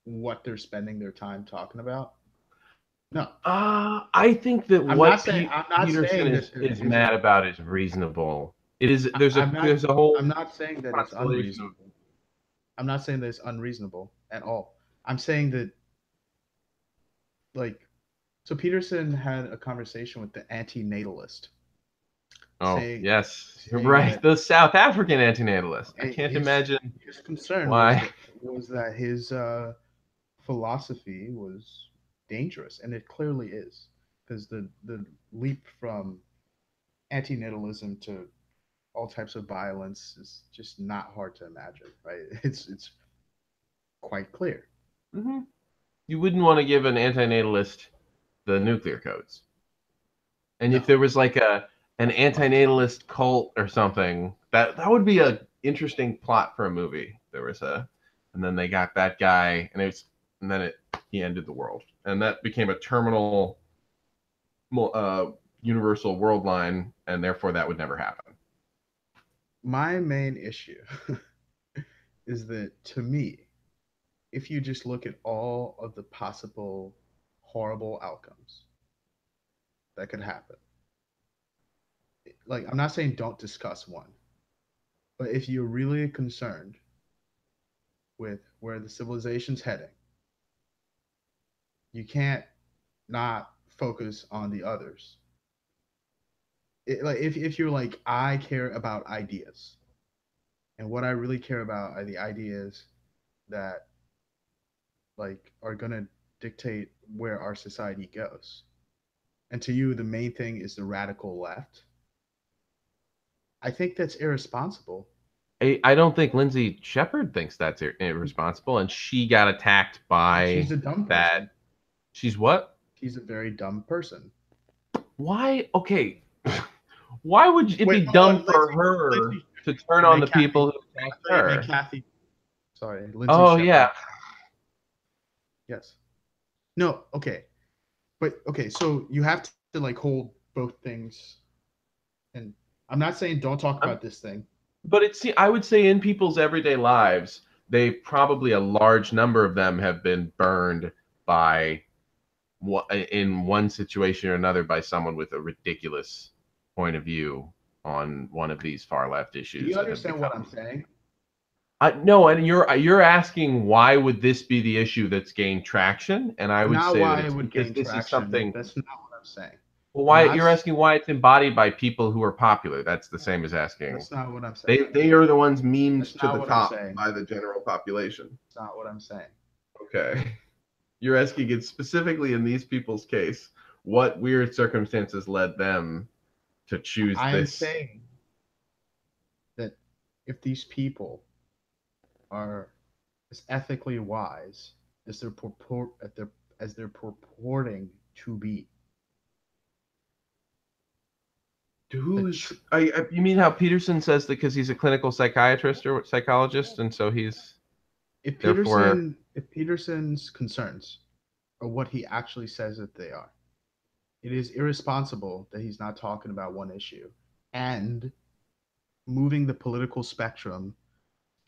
what they're spending their time talking about? No. I think that I'm not what saying I'm not Peterson saying is that there is isn't. mad about is reasonable. It is I, there's a I'm not there's a whole I'm not saying that it's constellation of. unreasonable. I'm not saying that it's unreasonable at all. I'm saying that, like, so Peterson had a conversation with the anti-natalist, Oh saying yes, you're saying right. that The South African antinatalist. I can't his imagine his concern why. was that his philosophy was dangerous, and it clearly is, because the leap from antinatalism to all types of violence is just not hard to imagine, right? It's quite clear. Hmm. You wouldn't want to give an antinatalist the nuclear codes. And if No, there was like an but antinatalist cult or something, that would be a interesting plot for a movie. There was and then they got that guy, and then he ended the world, and that became a terminal, universal world line, and therefore that would never happen. my main issue is that, to me, if you just look at all of the possible horrible outcomes that could happen, like, I'm not saying don't discuss one, but if you're really concerned with where the civilization's heading, you can't not focus on the others. Like, if you're like, I care about ideas, and what I really care about are the ideas that, like, are gonna dictate where our society goes. And to you, the main thing is the radical left. I think that's irresponsible. I don't think Lindsay Shepard thinks that's irresponsible, and she got attacked She's by a dumb that. person. She's what? She's a very dumb person. Why? Okay. Why would it Wait, be oh, dumb for her Lindsay, to turn you on meant the Kathy. people who I attacked thought you meant her? Kathy. Sorry, Lindsay Oh yeah. Shepard. Yes. No, okay. But okay, so you have to like hold both things. And I'm not saying don't talk I'm, about this thing. but I would say in people's everyday lives, they probably a large number of them have been burned by in one situation or another by someone with a ridiculous point of view on one of these far left Do issues you that have understand what I'm become. saying? No, and you're asking why would this be the issue that's gained traction, and I would Not say that why it it's would because gain this is traction. something. That's not what I'm saying. Well, I'm why not. you're asking why it's embodied by people who are popular? That's the same as asking. That's not what I'm saying. They are the ones That's memed to not the what I'm top saying. by the general population. That's not what I'm saying. Okay. You're asking it specifically in these people's case, what weird circumstances led them to choose I am this? saying that if these people are as ethically wise as they're purporting to be, the tr- You mean how Peterson says that because he's a clinical psychiatrist or psychologist, and so he's therefore. if Peterson's concerns are what he actually says that they are, it is irresponsible that he's not talking about one issue and moving the political spectrum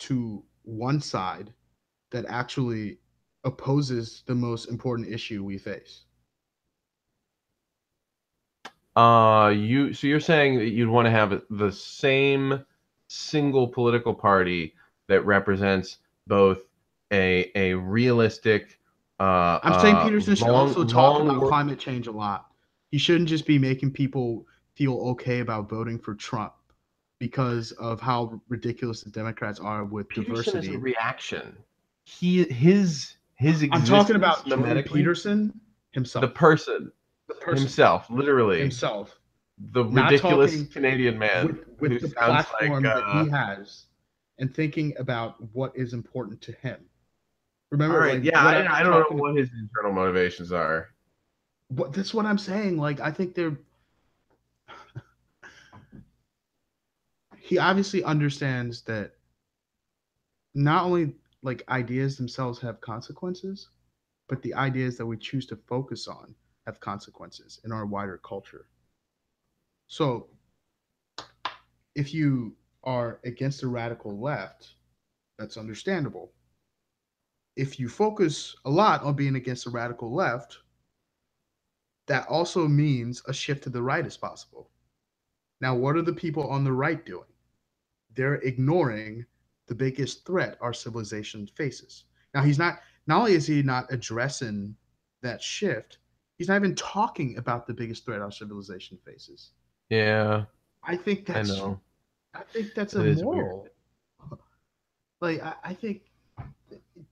to one side that actually opposes the most important issue we face. You're saying that you'd want to have the same single political party that represents both a realistic, I'm saying Peterson should also talk long about work. climate change a lot. He shouldn't just be making people feel okay about voting for Trump because of how ridiculous the Democrats are with Peterson is a diversity. reaction. His I'm talking existence about Jordan mimetically, Peterson the himself. person The person himself, literally himself, the not ridiculous talking Canadian man with who the sounds like platform that he has and thinking about what is important to him. all Remember, right, like yeah, what I've I been don't know talking. what his internal motivations are. What that's what I'm saying. Like I think they're. He obviously understands that not only like ideas themselves have consequences, but the ideas that we choose to focus on have consequences in our wider culture. So if you are against the radical left, that's understandable. If you focus a lot on being against the radical left, that also means a shift to the right is possible. Now, what are the people on the right doing? They're ignoring the biggest threat our civilization faces. Now, not only is he not addressing that shift, he's not even talking about the biggest threat our civilization faces. Yeah, I think I that's know. I think that's That is weird. immoral. Like I think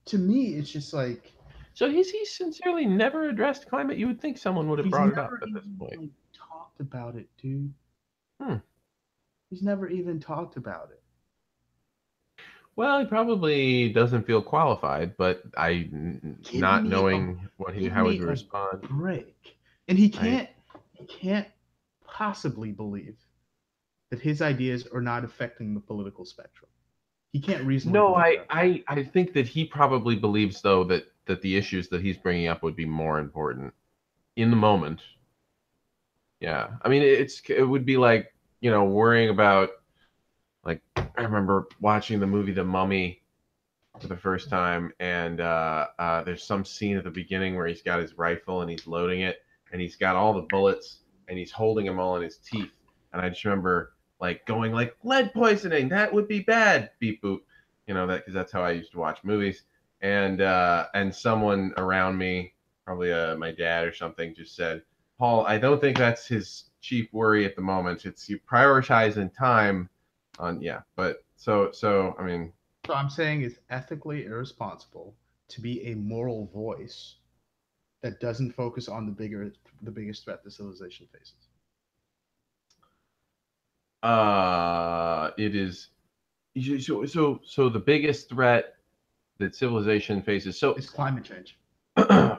to me it's just like So he sincerely never addressed climate? You would think someone would have he's brought it up never at this even point. like talked about it, dude. Hmm. He's never even talked about it. Well, he probably doesn't feel qualified, but Give not me a knowing give how would me he a respond. break. And he I can't possibly believe that his ideas are not affecting the political spectrum. He can't reasonably no, believe that. I think that he probably believes though that the issues that he's bringing up would be more important in the moment. Yeah, I mean it would be like worrying about like I remember watching the movie The Mummy for the first time, and there's some scene at the beginning where he's got his rifle and he's loading it, and he's got all the bullets and he's holding them all in his teeth, and I just remember like going like lead poisoning, that would be bad, beep boop, that because that's how I used to watch movies, and someone around me, probably my dad or something, just said, Paul, I don't think that's his chief worry at the moment. It's you prioritizing time on but so I mean. So I'm saying it's ethically irresponsible to be a moral voice that doesn't focus on the biggest threat the civilization faces. It is so the biggest threat that civilization faces. So It's climate change.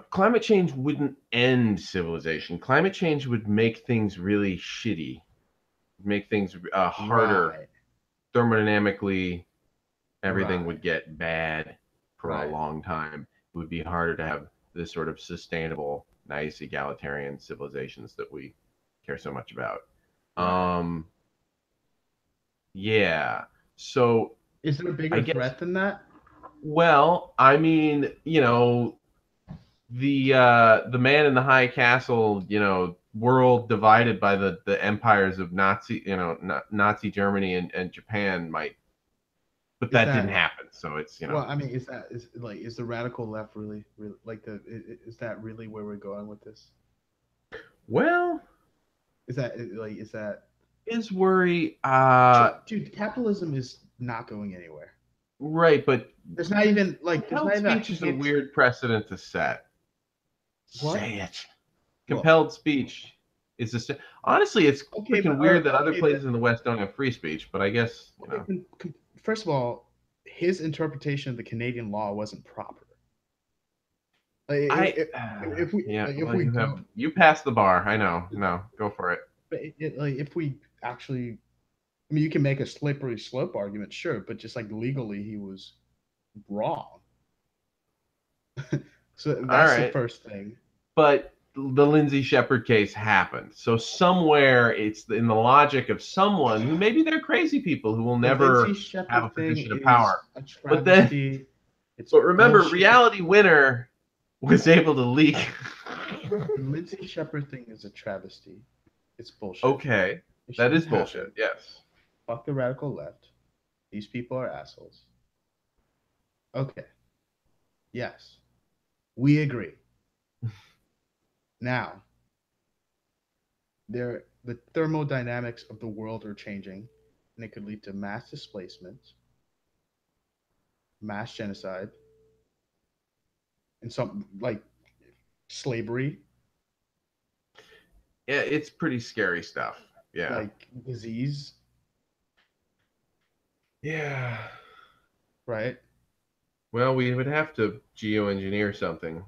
climate change wouldn't end civilization. Climate change would make things really shitty, make things harder. Right. Thermodynamically, everything Right. would get bad for a Right. long time. It would be harder to have this sort of sustainable, nice, egalitarian civilizations that we care so much about. Right. Um, yeah. So Is there a I bigger guess threat than that? well, I mean, the man in the high castle, world divided by the empires of Nazi, Nazi Germany and Japan might, but Is that didn't that happen. So it's, well? I mean, is the radical left really like is that really where we're going with this? well, Is that his worry, dude? Capitalism is not going anywhere. right, but There's compelled not even a speech is a hint. weird precedent to set. What? Say it. Well, Compelled speech is just honestly, it's okay, freaking but weird that other okay, places in the West don't have free speech, but I guess okay. First of all, his interpretation of the Canadian law wasn't proper. Like, I yeah, if well we go, you passed the bar. I know. No, go for it. but like if we actually, I mean, you can make a slippery slope argument, sure, but just like legally, he was wrong. So All that's the right. first thing. But the Lindsay Shepherd case happened. So somewhere it's in the logic of someone who maybe they're crazy people who will The Lindsay never have a Shepherd thing position of power. is a But then, travesty. It's but remember, bullshit. Reality Winner was able to leak. The Lindsay Shepherd thing is a travesty. It's bullshit. Okay, It that is shouldn't bullshit. happen. Yes. Fuck the radical left. These people are assholes. Okay. Yes. We agree. Now, the thermodynamics of the world are changing, and it could lead to mass displacement, mass genocide, and some like slavery, Yeah, it's pretty scary stuff. Yeah. like disease, Yeah. right? Well, we would have to geoengineer something,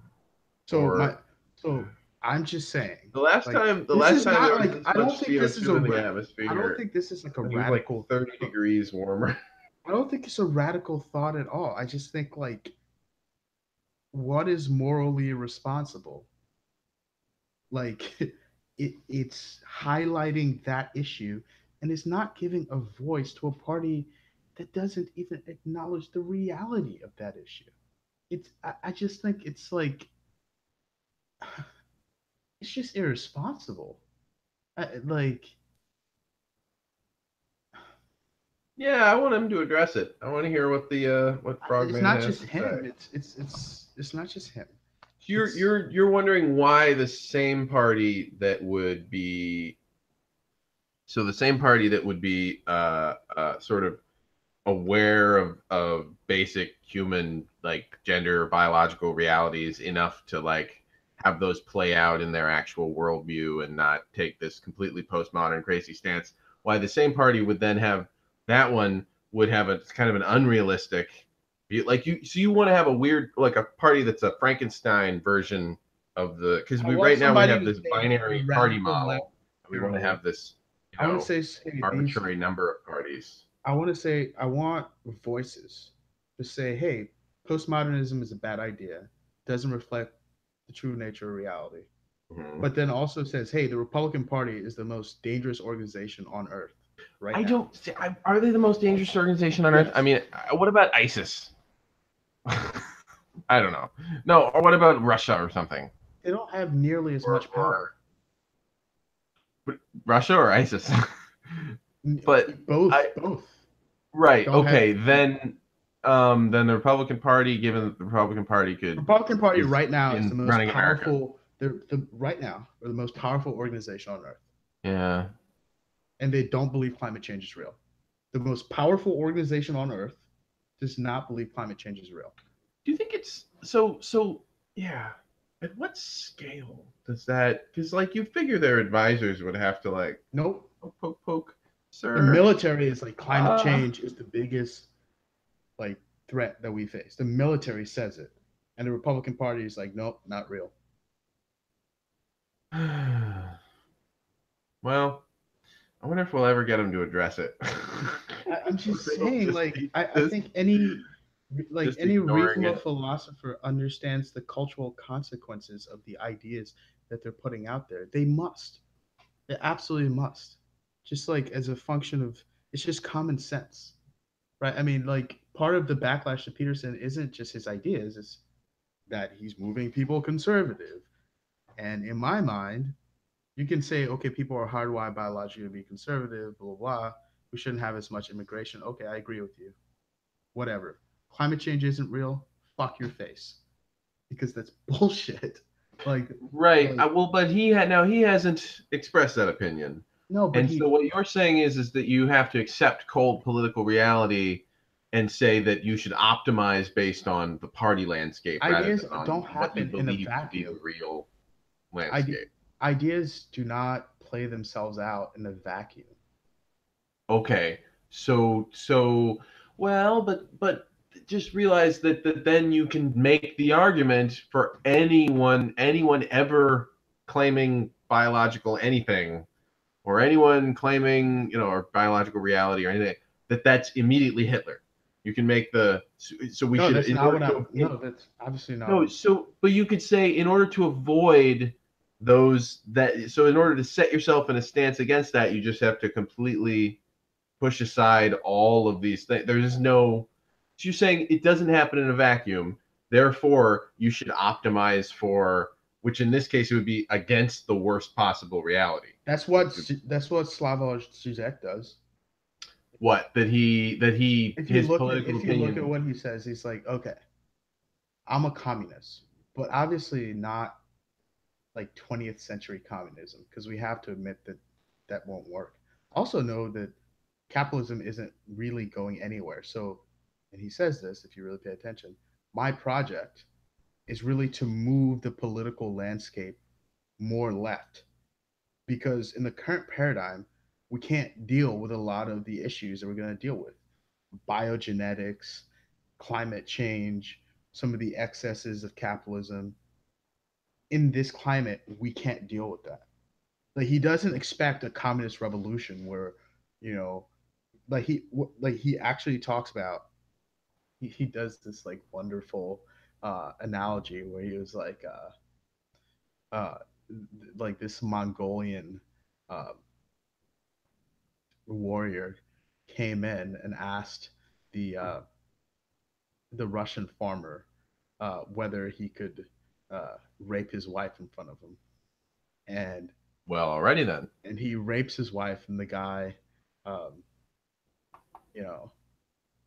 So my or so I'm just saying, the this last is time not there was like this I don't much think this is a CO2 in the I don't atmosphere, think this is like a it was like radical 30 degrees warmer. I don't think it's a radical thought at all. I just think like what is morally responsible? Like it's highlighting that issue and it's not giving a voice to a party that doesn't even acknowledge the reality of that issue. I just think it's like it's just irresponsible. Like Yeah, I want him to address it. I want to hear what it's Frogman not has just to say. him. It's not just him. You're It's you're you're wondering why the same party that would be the same party that would be sort of aware of basic human like gender biological realities enough to like have those play out in their actual worldview and not take this completely postmodern crazy stance, why the same party would then have that one would have a kind of an unrealistic like you want to have a weird like a party that's a Frankenstein version of the because I we want right now we somebody have to this say the binary party radical left model. We want to terrible. have this I want to say hey, these arbitrary number of parties. I want to say I want voices to say, hey, postmodernism is a bad idea, doesn't reflect the true nature of reality. Mhm. But then also says, hey, the Republican Party is the most dangerous organization on earth right I now. don't see. Are they the most dangerous organization on earth? I Yes, mean, what about ISIS? I don't know. No, or what about Russia or something? they don't have nearly as much Or power. Russia or ISIS? But Both, I both right. don't have. Okay, then the Republican Party, given that the Republican Party could Republican Party is right now is the in most running America. powerful. They're the right now are the most powerful organization on earth, Yeah. and they don't believe climate change is real. The most powerful organization on earth does not believe climate change is real. Do you think it's so? Yeah. At what scale does that? Because like you figure their advisors would have to like Nope. poke poke poke, The sir. military is like climate Uh, change is the biggest like threat that we face. The military says it, and the Republican Party is like, nope, not real. well, I wonder if we'll ever get him to address it. I'm just He'll saying, just like, be I think any just any ignoring reasonable it. philosopher understands the cultural consequences of the ideas that they're putting out there. They must. They absolutely must. Just like as a function of it's just common sense. Right? I mean, like part of the backlash to Peterson isn't just his ideas, it's that he's moving people conservative. And in my mind, you can say, okay, people are hardwired biologically to be conservative, blah, blah, blah. We shouldn't have as much immigration. Okay, I agree with you. Whatever. Climate change isn't real. Fuck your face. Because that's bullshit. Like, Right. like Well, but he hasn't expressed that opinion. no, but And so he, what you're saying is that you have to accept cold political reality and say that you should optimize based on the party landscape rather ideas than on don't what you happen in a believe to be the vacuum. real Ide- landscape. Ideas do not play themselves out in a vacuum. Okay. So well, but just realize that then you can make the argument for anyone ever claiming biological anything or anyone claiming, or biological reality or anything, that's immediately Hitler. You can make so we No, should that's in not order what to no, that's obviously not no, what so but you could say in order to avoid those that so in order to set yourself in a stance against that, you just have to completely push aside all of these things. There's no, so you're saying it doesn't happen in a vacuum. Therefore, you should optimize for, which in this case it would be against the worst possible reality. That's what Slavoj Zizek does. What that he his political If you look at opinion. what he says, he's like, okay, I'm a communist, but obviously not like 20th century communism, because we have to admit that that won't work. Also know that capitalism isn't really going anywhere. So, and he says this, if you really pay attention, my project is really to move the political landscape more left, because in the current paradigm, we can't deal with a lot of the issues that we're going to deal with: biogenetics, climate change, some of the excesses of capitalism. In this climate, we can't deal with that. Like, he doesn't expect a communist revolution where, you know, like he actually talks about, he does this like wonderful analogy where he was uh like this Mongolian uh, warrior came in and asked the uh, the Russian farmer whether he could rape his wife in front of him, and Well, alrighty then. he rapes his wife, and the guy, um, you know,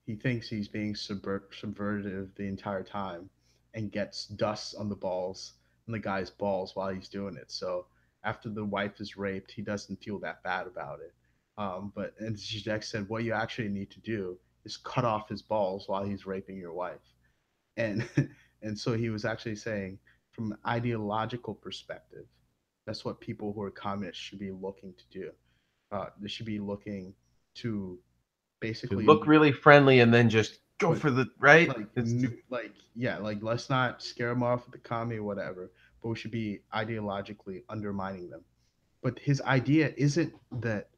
he thinks he's being subvertive the entire time, and gets dust on the balls on the guy's balls while he's doing it. So after the wife is raped, he doesn't feel that bad about it. But and Zizek said, what you actually need to do is cut off his balls while he's raping your wife. And and so he was actually saying, from an ideological perspective, that's what people who are communists should be looking to do. They should be looking to To basically look really friendly and then just go put for the right. like It's like yeah, like let's not scare them off with the commie or whatever, but we should be ideologically undermining them. But his idea isn't that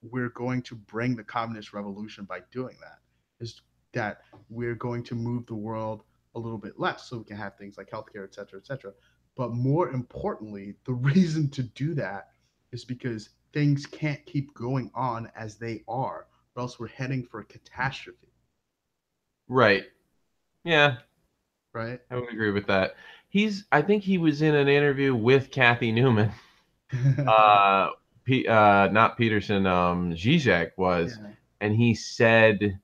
we're going to bring the communist revolution by doing that. Is that we're going to move the world a little bit less so we can have things like healthcare, et cetera, et cetera. But more importantly, the reason to do that is because things can't keep going on as they are, or else we're heading for a catastrophe, right. Yeah, right? I would agree with that. I think he was in an interview with Kathy Newman. Uh, not Peterson, Zizek was, Yeah. and he said,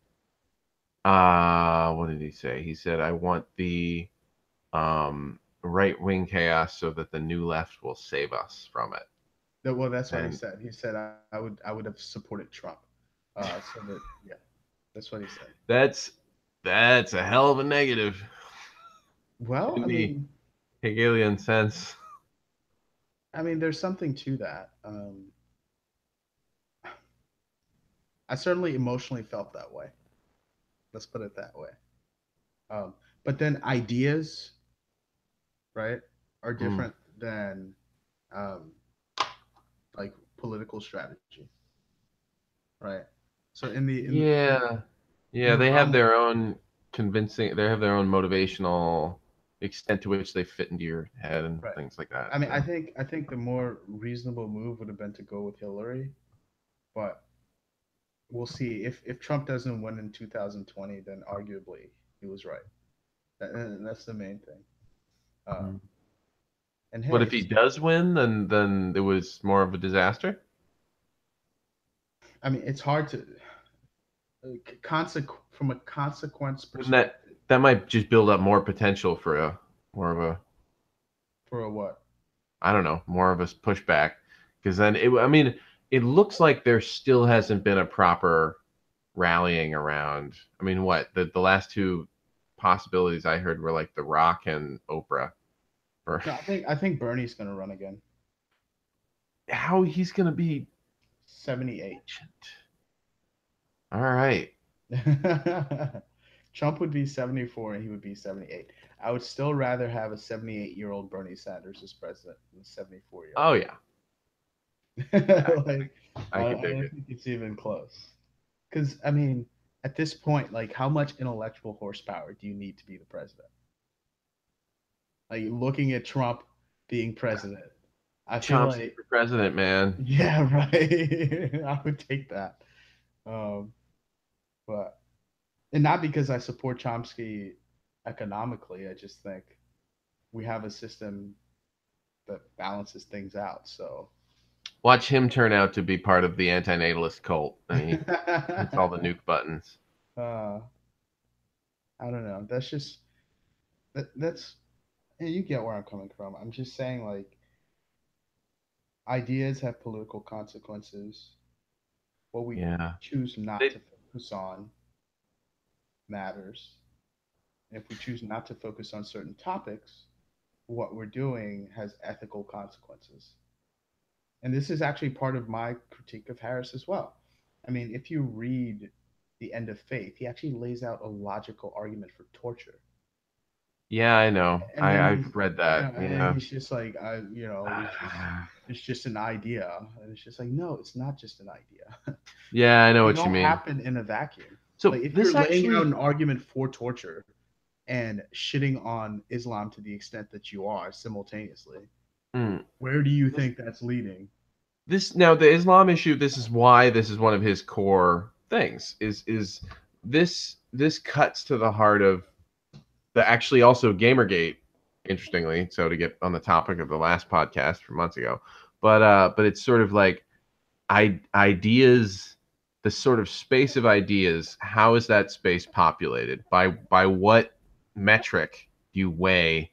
what did he say? He said, I want the right wing chaos so that the new left will save us from it. Well, that's what he And said. He said I would have supported Trump. So that yeah, that's what he said. that's that's a hell of a negative Well, in the Hegelian sense. I mean, there's something to that. I certainly emotionally felt that way. Let's put it that way. Um, but then ideas, right, are Mm. different than um, like political strategy, right? So Yeah. in Yeah, the they have realm, their own they have their own motivational extent to which they fit into your head and right? things like that. I mean, Yeah. I think the more reasonable move would have been to go with Hillary, but we'll see. If Trump doesn't win in 2020, then arguably he was right. And that's the main thing. Uh, Mhm. and But hey, if he does win, then it was more of a disaster. I mean, it's hard to from a consequence Wouldn't that perspective. that might just build up more potential for a more of a For a what? I don't know, more of a pushback because then I mean, it looks like there still hasn't been a proper rallying around. I mean, what the last two possibilities I heard were like The Rock and Oprah. Or No, I think Bernie's gonna run again. how he's gonna be 78. all right. Trump would be 74 and he would be 78. I would still rather have a 78-year-old Bernie Sanders as president than a 74-year-old. Oh yeah, Like, I could I dig don't it. think it's even close. Because, I mean, at this point, like, how much intellectual horsepower do you need to be the president? Like, looking at Trump being president. I feel Chomsky like for president, man. yeah, right. I would take that. Um, but and not because I support Chomsky economically. I just think we have a system that balances things out. So Watch him turn out to be part of the antinatalist cult. I mean, he hits all the nuke buttons. uh, I don't know. That's just that's and you get where I'm coming from. I'm just saying like ideas have political consequences. What we Yeah. choose not They, to focus on matters. And if we choose not to focus on certain topics, what we're doing has ethical consequences. And this is actually part of my critique of Harris as well. I mean, if you read The End of Faith, he actually lays out a logical argument for torture. yeah, I know. And then I've read that. and then Yeah. he's just like, it's just an idea, and it's just like, no, it's not just an idea. Yeah, I know They what you don't mean. happen in a vacuum. So Like if you're this laying out actually, an argument for torture and shitting on Islam to the extent that you are simultaneously, mm, where do you this think that's leading? this now the Islam issue. This is why this is one of his core things. Is this cuts to the heart of the actually also Gamergate. Interestingly, so to get on the topic of the last podcast from months ago, but it's sort of like ideas, the sort of space of ideas. How is that space populated? By what metric do you weigh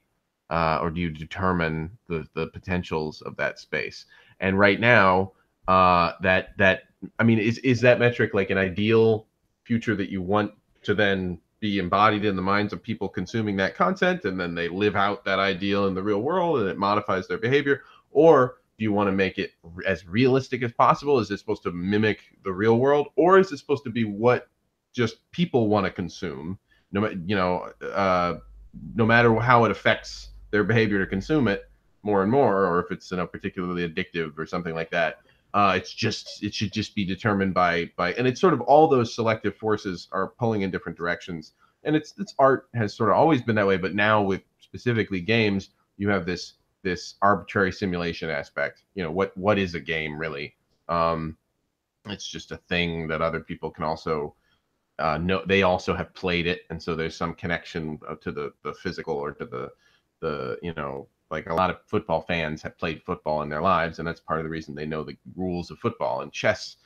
or do you determine the potentials of that space? And right now, that I mean, is that metric like an ideal future that you want to then be embodied in the minds of people consuming that content, and then they live out that ideal in the real world, and it modifies their behavior? Or do you want to make it as realistic as possible? Is it supposed to mimic the real world, or is it supposed to be what just people want to consume? No, no matter how it affects their behavior to consume it more and more, or if it's particularly addictive or something like that. It should just be determined and it's sort of all those selective forces are pulling in different directions. And it's art has sort of always been that way, but now with specifically games, you have this arbitrary simulation aspect. What is a game really? Um, it's just a thing that other people can also know. They also have played it, and so there's some connection to the physical or to the like a lot of football fans have played football in their lives, and that's part of the reason they know the rules of football. And chess,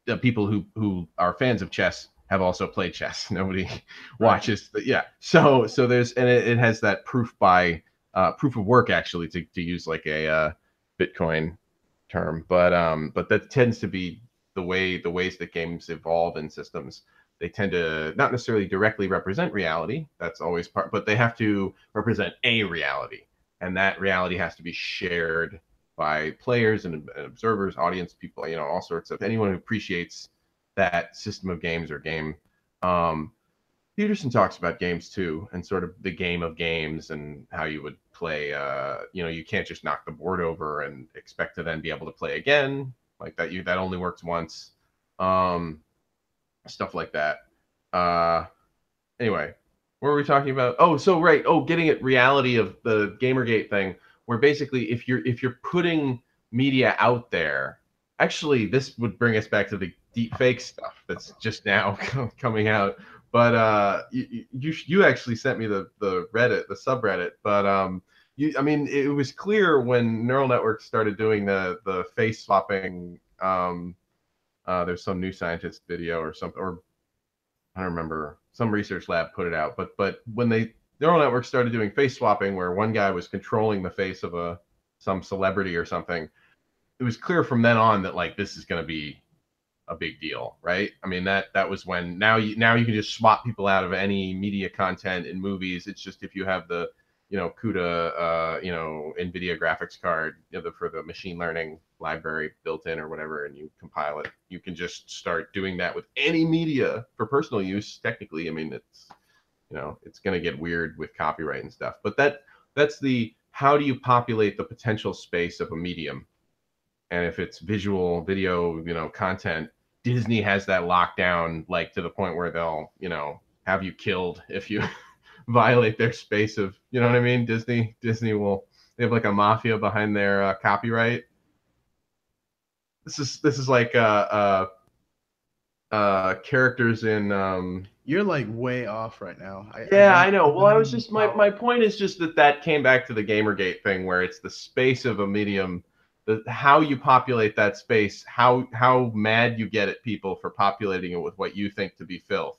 the people who are fans of chess have also played chess. Nobody Right. watches, but yeah. So there's and it has that proof of work actually to use like a Bitcoin term, but that tends to be the ways that games evolve in systems. They tend to not necessarily directly represent reality. That's always part, but they have to represent a reality, and that reality has to be shared by players and observers, audience people, all sorts of anyone who appreciates that system of games or game. Um, Peterson talks about games too, and sort of the game of games and how you would play. You can't just knock the board over and expect to then be able to play again like that. That only works once. Um, Stuff like that. Uh, anyway, what were we talking about? Oh, so right. Oh, getting at reality of the Gamergate thing, where basically if you're putting media out there, actually this would bring us back to the deep fake stuff that's just now coming out. But you actually sent me the Reddit, the subreddit. But I mean, it was clear when neural networks started doing the face swapping. There's some new scientist video or something, or I don't remember, some research lab put it out, but when they neural networks started doing face swapping, where one guy was controlling the face of some celebrity or something, it was clear from then on that like this is going to be a big deal, right? I mean that was when now you can just swap people out of any media content in movies. It's just if you have the CUDA NVIDIA graphics card, for the machine learning library built in or whatever, and you compile it, you can just start doing that with any media for personal use. Technically, I mean it's going to get weird with copyright and stuff, but that's the how do you populate the potential space of a medium. And if it's visual video content, Disney has that lockdown, like to the point where they'll have you killed if you violate their space of, you know what I mean. Disney will, They have like a mafia behind their copyright. This is like characters in You're like way off right now. yeah, I know. I Well, I don't was even just my follow. point is just that came back to the Gamergate thing where it's the space of a medium, the how you populate that space, how mad you get at people for populating it with what you think to be filth.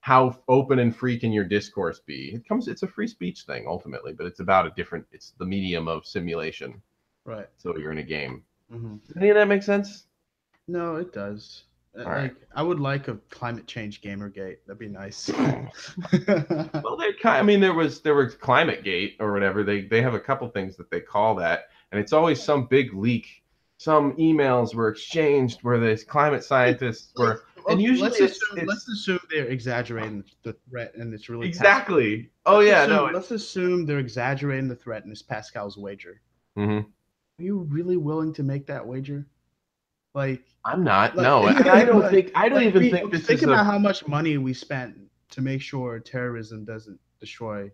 How open and free can your discourse be? It's a free speech thing ultimately, but it's about a different it's the medium of simulation. Right. So you're in a game. Hmm. Does any of that make sense? No, it does. All right. Like, I would like a climate change Gamergate. That'd be nice. Well, they kind. I mean, there was Climate Gate or whatever. They have a couple things that they call that, and it's always some big leak. Some emails were exchanged where these climate scientists Like, were, and okay, usually let's it's assume they're exaggerating the threat and it's really Pascal. exactly. Oh yeah, no. Let's assume they're exaggerating the threat and it's Pascal's wager. Mhm. Are you really willing to make that wager? Like, I'm not. like, No, and I don't think. I don't like even we think this think is a. about how much money we spent to make sure terrorism doesn't destroy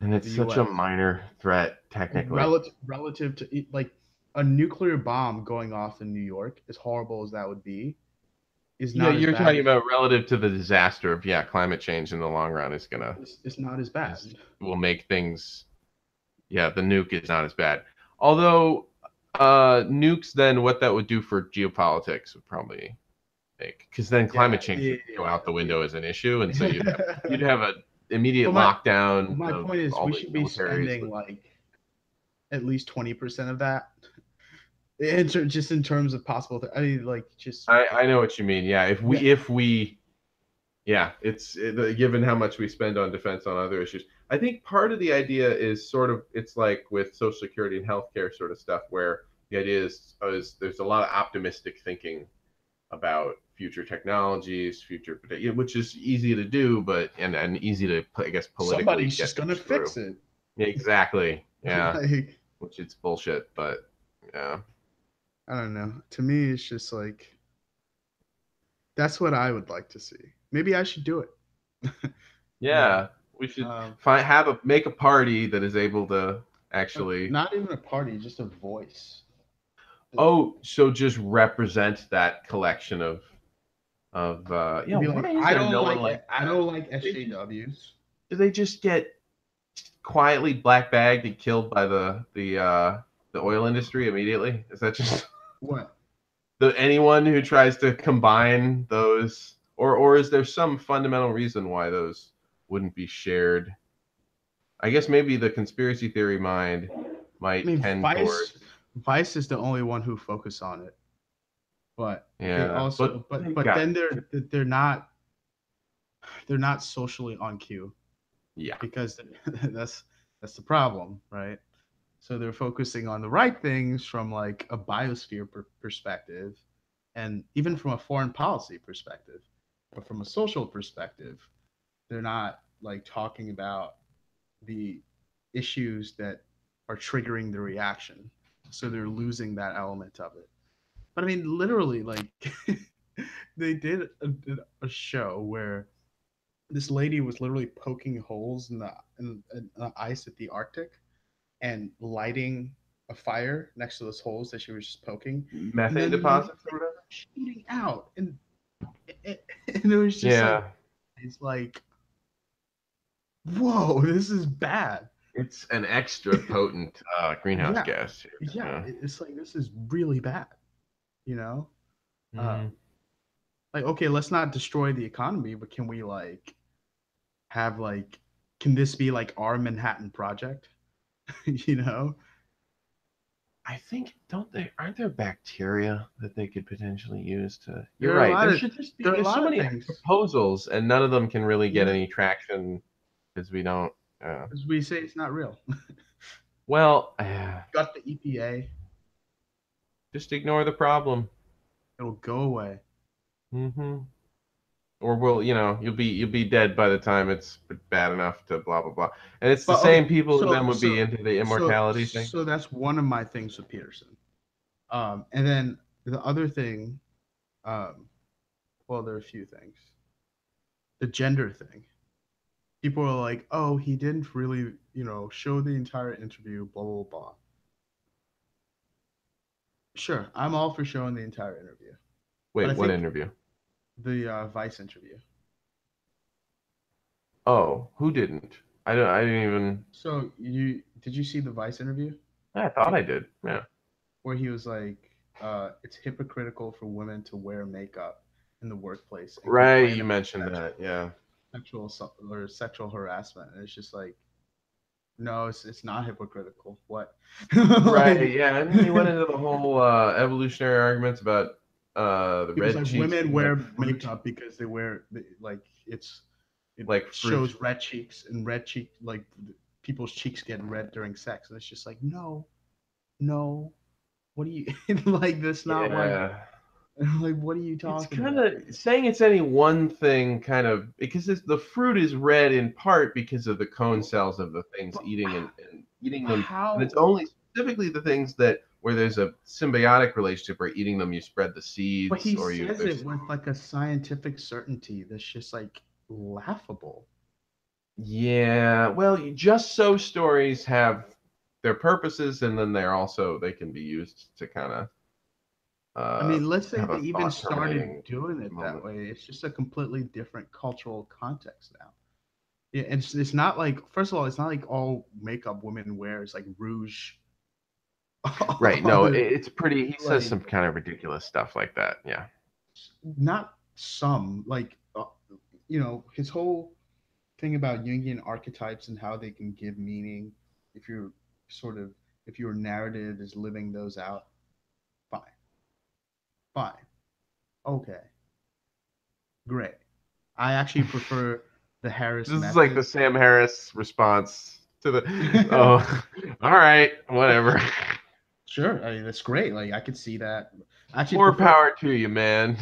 And it's the such a U.S. minor threat, Like, technically. relative to like a nuclear bomb going off in New York, as horrible as that would be, is Yeah, not as you're bad talking as about relative to the disaster of climate change in the long run is gonna it's not as bad. is will make things. Yeah, the nuke is not as bad. Although nukes, then what that would do for geopolitics would probably make because then Yeah, climate change yeah, would go out the yeah, window as an issue, and so yeah. you'd have an immediate But lockdown my of point is, all we the should be militaries. spending like at least 20% of that, just in terms of possible. I mean, like, just I know what you mean. Yeah, yeah. if we yeah, given how much we spend on defense on other issues. I think part of the idea is sort of it's like with Social Security and healthcare sort of stuff, where the idea is there's a lot of optimistic thinking about future technologies, which is easy to do, but and easy to I guess politically Somebody's get just gonna pushed through. fix it. Yeah, exactly. Yeah, Like, which it's bullshit, but yeah, I don't know. To me, it's just like that's what I would like to see. Maybe I should do it. You know, yeah. We should um, make a party that is able to actually. not even a party, just a voice. Oh, so just represent that collection yeah. To be Why like, is there no one like I that? don't like They just SJWs. do they just get quietly black bagged and killed by the oil industry immediately? Is that just What? the anyone who tries to combine those, or is there some fundamental reason why those wouldn't be shared? I guess maybe the conspiracy theory mind I might mean, tend towards Vice is the only one who focus on it, but they yeah, but also, they've but got then they're not socially on cue yeah. because that's that's the problem, right? So they're focusing on the right things from like a biosphere perspective, and even from a foreign policy perspective, but from a social perspective, they're not like talking about the issues that are triggering the reaction. So they're losing that element of it. But I mean, literally, like they did a show where this lady was literally poking holes in the ice at the Arctic and lighting a fire next to those holes that she was just poking, and Methane then the deposits or methane whatever. shooting out, and it was just like Yeah, it's like whoa, this is bad. it's an extra potent greenhouse Yeah, gas. yeah, Yeah. it's like this is really bad, you know. Mhm. Um, like okay, let's not destroy the economy, but can we like have like can this be like our Manhattan Project? You know, I think don't they aren't there bacteria that they could potentially use to you're there are a right. lot There of should just be there are a there's so lot of many things. proposals and none of them can really get Yeah, any traction because we don't as we say, it's not real. well Got the EPA, just ignore the problem. it'll go away. Hmm. Or will you'll be dead by the time it's bad enough to blah blah blah. And it's the But okay, same people who then would be into the immortality thing. so that's one of my things with Peterson. And then the other thing, um, well, there are a few things. The gender thing. people are like, oh, he didn't really, show the entire interview, blah blah blah. Sure, I'm all for showing the entire interview, but I Wait, what think interview? the Vice interview. Oh, who didn't? I didn't even. So you did you see the Vice interview I thought I did. Yeah. where he was like, it's hypocritical for women to wear makeup in the workplace and Right, complain you about mentioned that. Yeah. sexual harassment, and it's just like, no, it's not hypocritical. What? Right. Like, Yeah. And then he went into the whole evolutionary arguments about the he was red like, cheeks women being like wear fruit, makeup because like it like fruit. shows red cheeks, and red cheek like people's cheeks get red during sex, and it's just like, no, no, what do you like? That's not what. Yeah. Like, what are you It's talking kind about? of saying it's any one thing, kind of because the fruit is red in part because of the cone cells of the things But eating and eating them, and it's how? only specifically the things that where there's a symbiotic relationship where eating them you spread the But seeds he or you says it there's with like a scientific certainty that's just like laughable. yeah, well, just so stories have their purposes and then they can be used to kind of I mean, let's say have they a even thought started terminating doing it that moment. way. It's just a completely different cultural context now. Yeah, and it's not like, first of all, it's not like all makeup women wear is like rouge. Right. No, it's pretty. He says Like, some kind of ridiculous stuff like that. Yeah. not some, like, his whole thing about Jungian archetypes and how they can give meaning if you're sort of, if your narrative is living those out. Fine, fine, okay, great. I actually prefer the Harris This is like the method. Sam Harris response to the. Oh, all right, whatever. Sure, I mean, that's great. Like, I could see that. I actually More prefer power to you, man.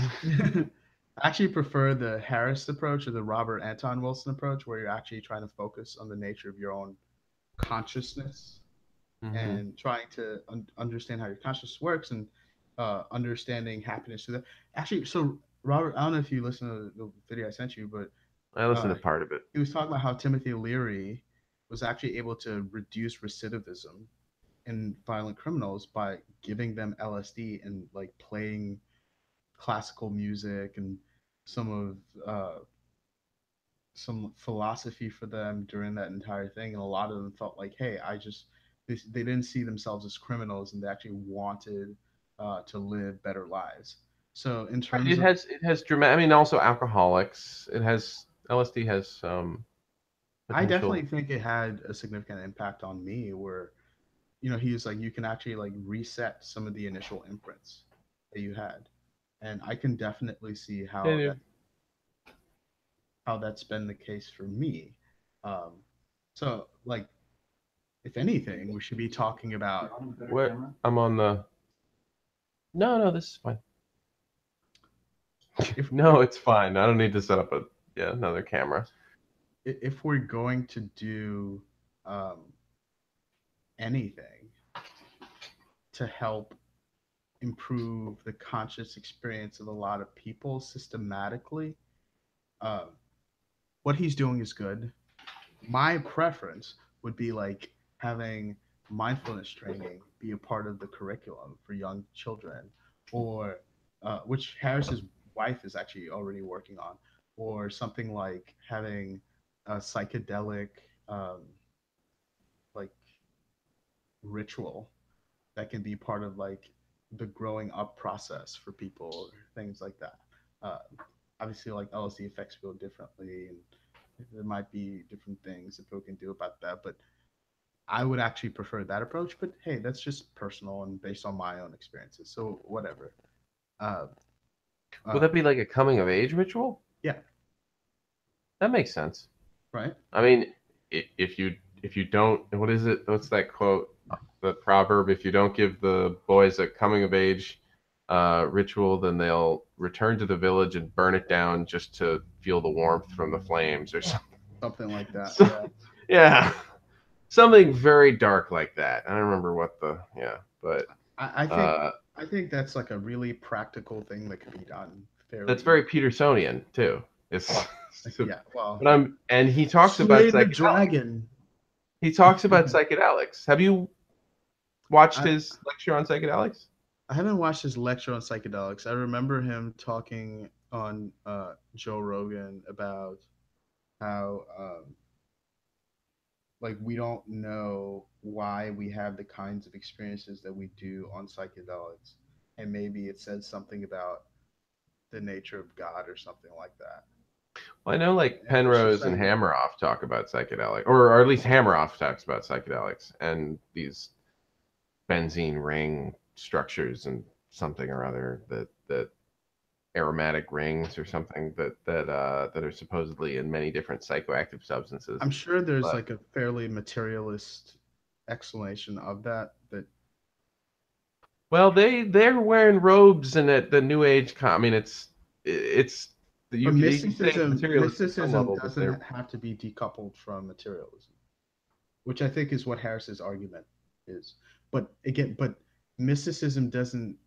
I actually prefer the Harris approach or the Robert Anton Wilson approach, where you're actually trying to focus on the nature of your own consciousness Hmm. and trying to understand how your consciousness works, and understanding happiness through that. Actually, so Robert, I don't know if you listened to the video I sent you, but I listened uh, to part of it. he was talking about how Timothy Leary was actually able to reduce recidivism in violent criminals by giving them LSD and like playing classical music and some of some philosophy for them during that entire thing, and a lot of them felt like, hey, they didn't see themselves as criminals, and they actually wanted to live better lives. So in Right, terms of, it has dramatic. I mean, also alcoholics. It has LSD has I definitely potential. think it had a significant impact on me, where he was like, you can actually like reset some of the initial imprints that you had, and I can definitely see Yeah. how that's been the case for me. Um, so, like, if anything, we should be talking about What? I'm on the. No, no, this is fine. if No, it's fine. I don't need to set up a another camera. if we're going to do um, anything to help improve the conscious experience of a lot of people systematically, um, what he's doing is good. My preference would be like having mindfulness training be a part of the curriculum for young children, or which Harris's wife is actually already working on, or something like having a psychedelic um, like ritual that can be part of like the growing up process for people, or things like that. Uh, Obviously, like LSD affects people differently, and there might be different things that people can do about that. But I would actually prefer that approach. But hey, that's just personal and based on my own experiences. So whatever. Uh, Would uh, that be like a coming of age ritual? yeah, That makes sense. right. I mean, if you don't, what is it? What's that quote? The proverb: If you don't give the boys a coming of age ritual, then they'll return to the village and burn it down just to feel the warmth from the flames or something. Something like that. So, Yeah. yeah, something very dark like that. I don't remember what the but I think uh, I think that's like a really practical thing that could be done fairly that's very easily. Petersonian too. It's Yeah, well, but and he talks about slay the psychedelics. dragon. He talks about psychedelics. Have you watched I his lecture on psychedelics? I haven't watched his lecture on psychedelics. I remember him talking on Joe Rogan about how like we don't know why we have the kinds of experiences that we do on psychedelics, and maybe it says something about the nature of God or something like that. Well, I know like And it's just Penrose and like Hammeroff talk about psychedelic, or at least Hammeroff talks about psychedelics and these benzene ring structures and something or other that aromatic rings or something that are supposedly in many different psychoactive substances. I'm sure there's But like a fairly materialist explanation of that. That well, they're wearing robes and at the New Age. I mean, it's but you can say it's materialist at some mysticism level, but doesn't have to be decoupled from materialism, which I think is what Harris's argument is. But again, but mysticism doesn't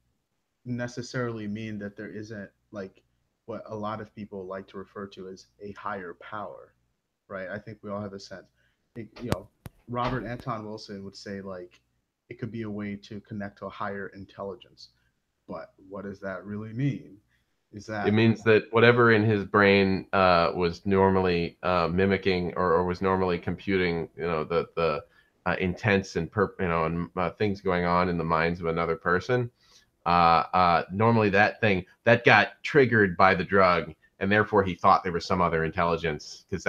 necessarily mean that there isn't like what a lot of people like to refer to as a higher power, right? I think we all have a sense. Robert Anton Wilson would say like it could be a way to connect to a higher intelligence. But what does that really mean? Is it that means that whatever in his brain was normally mimicking or was normally computing, intents and and things going on in the minds of another person. Normally, that thing that got triggered by the drug, and therefore he thought there was some other intelligence because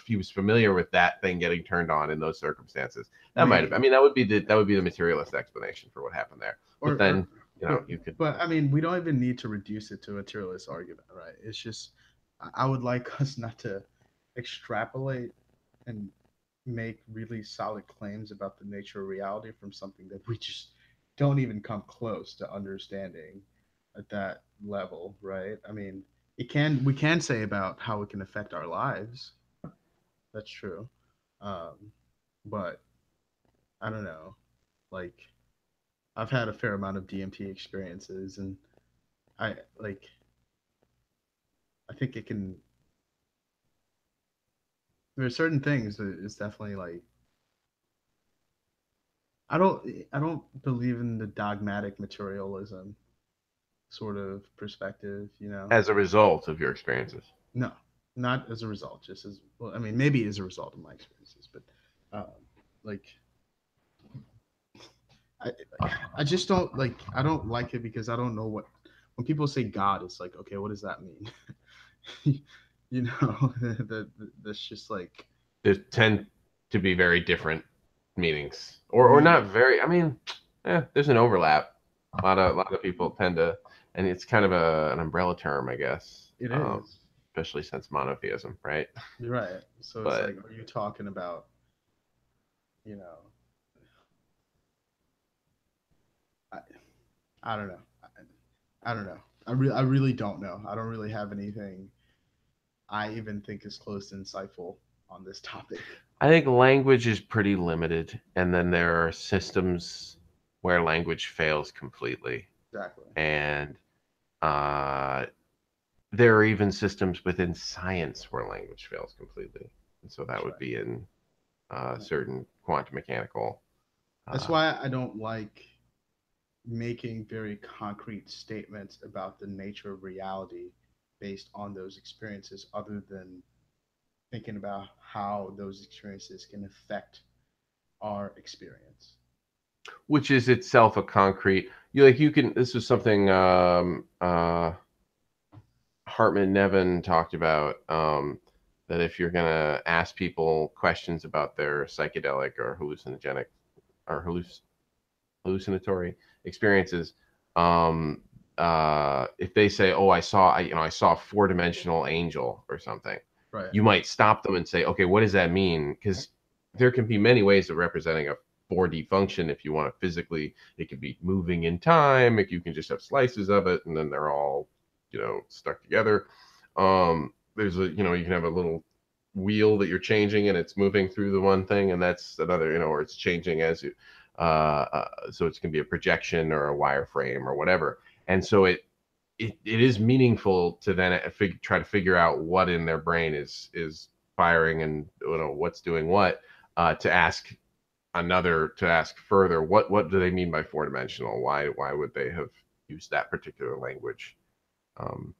he was familiar with that thing getting turned on in those circumstances. That might have. I maybe mean, that would be the materialist explanation for what happened there. But or then but you could. but I mean we don't even need to reduce it to a materialist argument, right? It's just I would like us not to extrapolate and make really solid claims about the nature of reality from something that we just don't even come close to understanding at that level, right? I mean, it can we can say about how it can affect our lives. That's true. Um, but I don't know. Like I've had a fair amount of DMT experiences, and I like I think it can. There are certain things that it's definitely like I don't believe in the dogmatic materialism sort of perspective, you know. As a result of your experiences. No, not as a result, just as well. I mean, maybe as a result of my experiences, but um, like I I just don't like I don't like it because I don't know what when people say God, it's like okay, what does that mean? you know, that's just like There tend to be very different meanings, or meaning. not very. I mean, there's an overlap. A lot of people tend to, and it's kind of an umbrella term, I guess. It is. Especially since monotheism, right? You're right. So it's But like, are you talking about, you know, I, I don't know. I don't know. I really don't know. I don't really have anything I even think is close to insightful on this topic. I think language is pretty limited, and then there are systems where language fails completely, Exactly. and uh, there are even systems within science where language fails completely, and so that That's would right. be in Yeah. certain quantum mechanical. That's Uh, why I don't like making very concrete statements about the nature of reality based on those experiences, other than thinking about how those experiences can affect our experience. which is itself a concrete. You can. This is something Hartman Nevin talked about. That if you're gonna ask people questions about their psychedelic or hallucinogenic or hallucinatory experiences, um, if they say, "Oh, I saw a four-dimensional angel" or something, Right. you might stop them and say, "Okay, what does that mean?" Because there can be many ways of representing a 4D function. If you want to physically, it could be moving in time. If you can just have slices of it, and then they're all, stuck together. There's you can have a little wheel that you're changing, and it's moving through the one thing, and that's another, or it's changing as you so it's going to be a projection or a wireframe or whatever. And so it is meaningful to then try to figure out what in their brain is firing and what's doing what, to ask to ask further, what do they mean by four-dimensional? Why would they have used that particular language? um,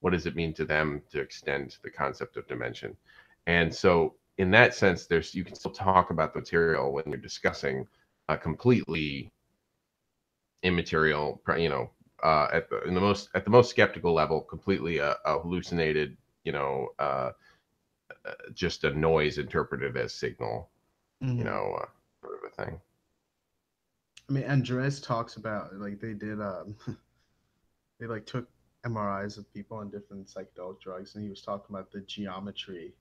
what does it mean to them to extend the concept of dimension? And so in that sense, you can still talk about the material when you're discussing a completely immaterial, at the most skeptical level, completely a hallucinated, just a noise interpreted as signal, Hmm. sort of a thing. I mean, Andres talks about like they did they like took MRIs of people on different psychedelic drugs, and he was talking about the geometry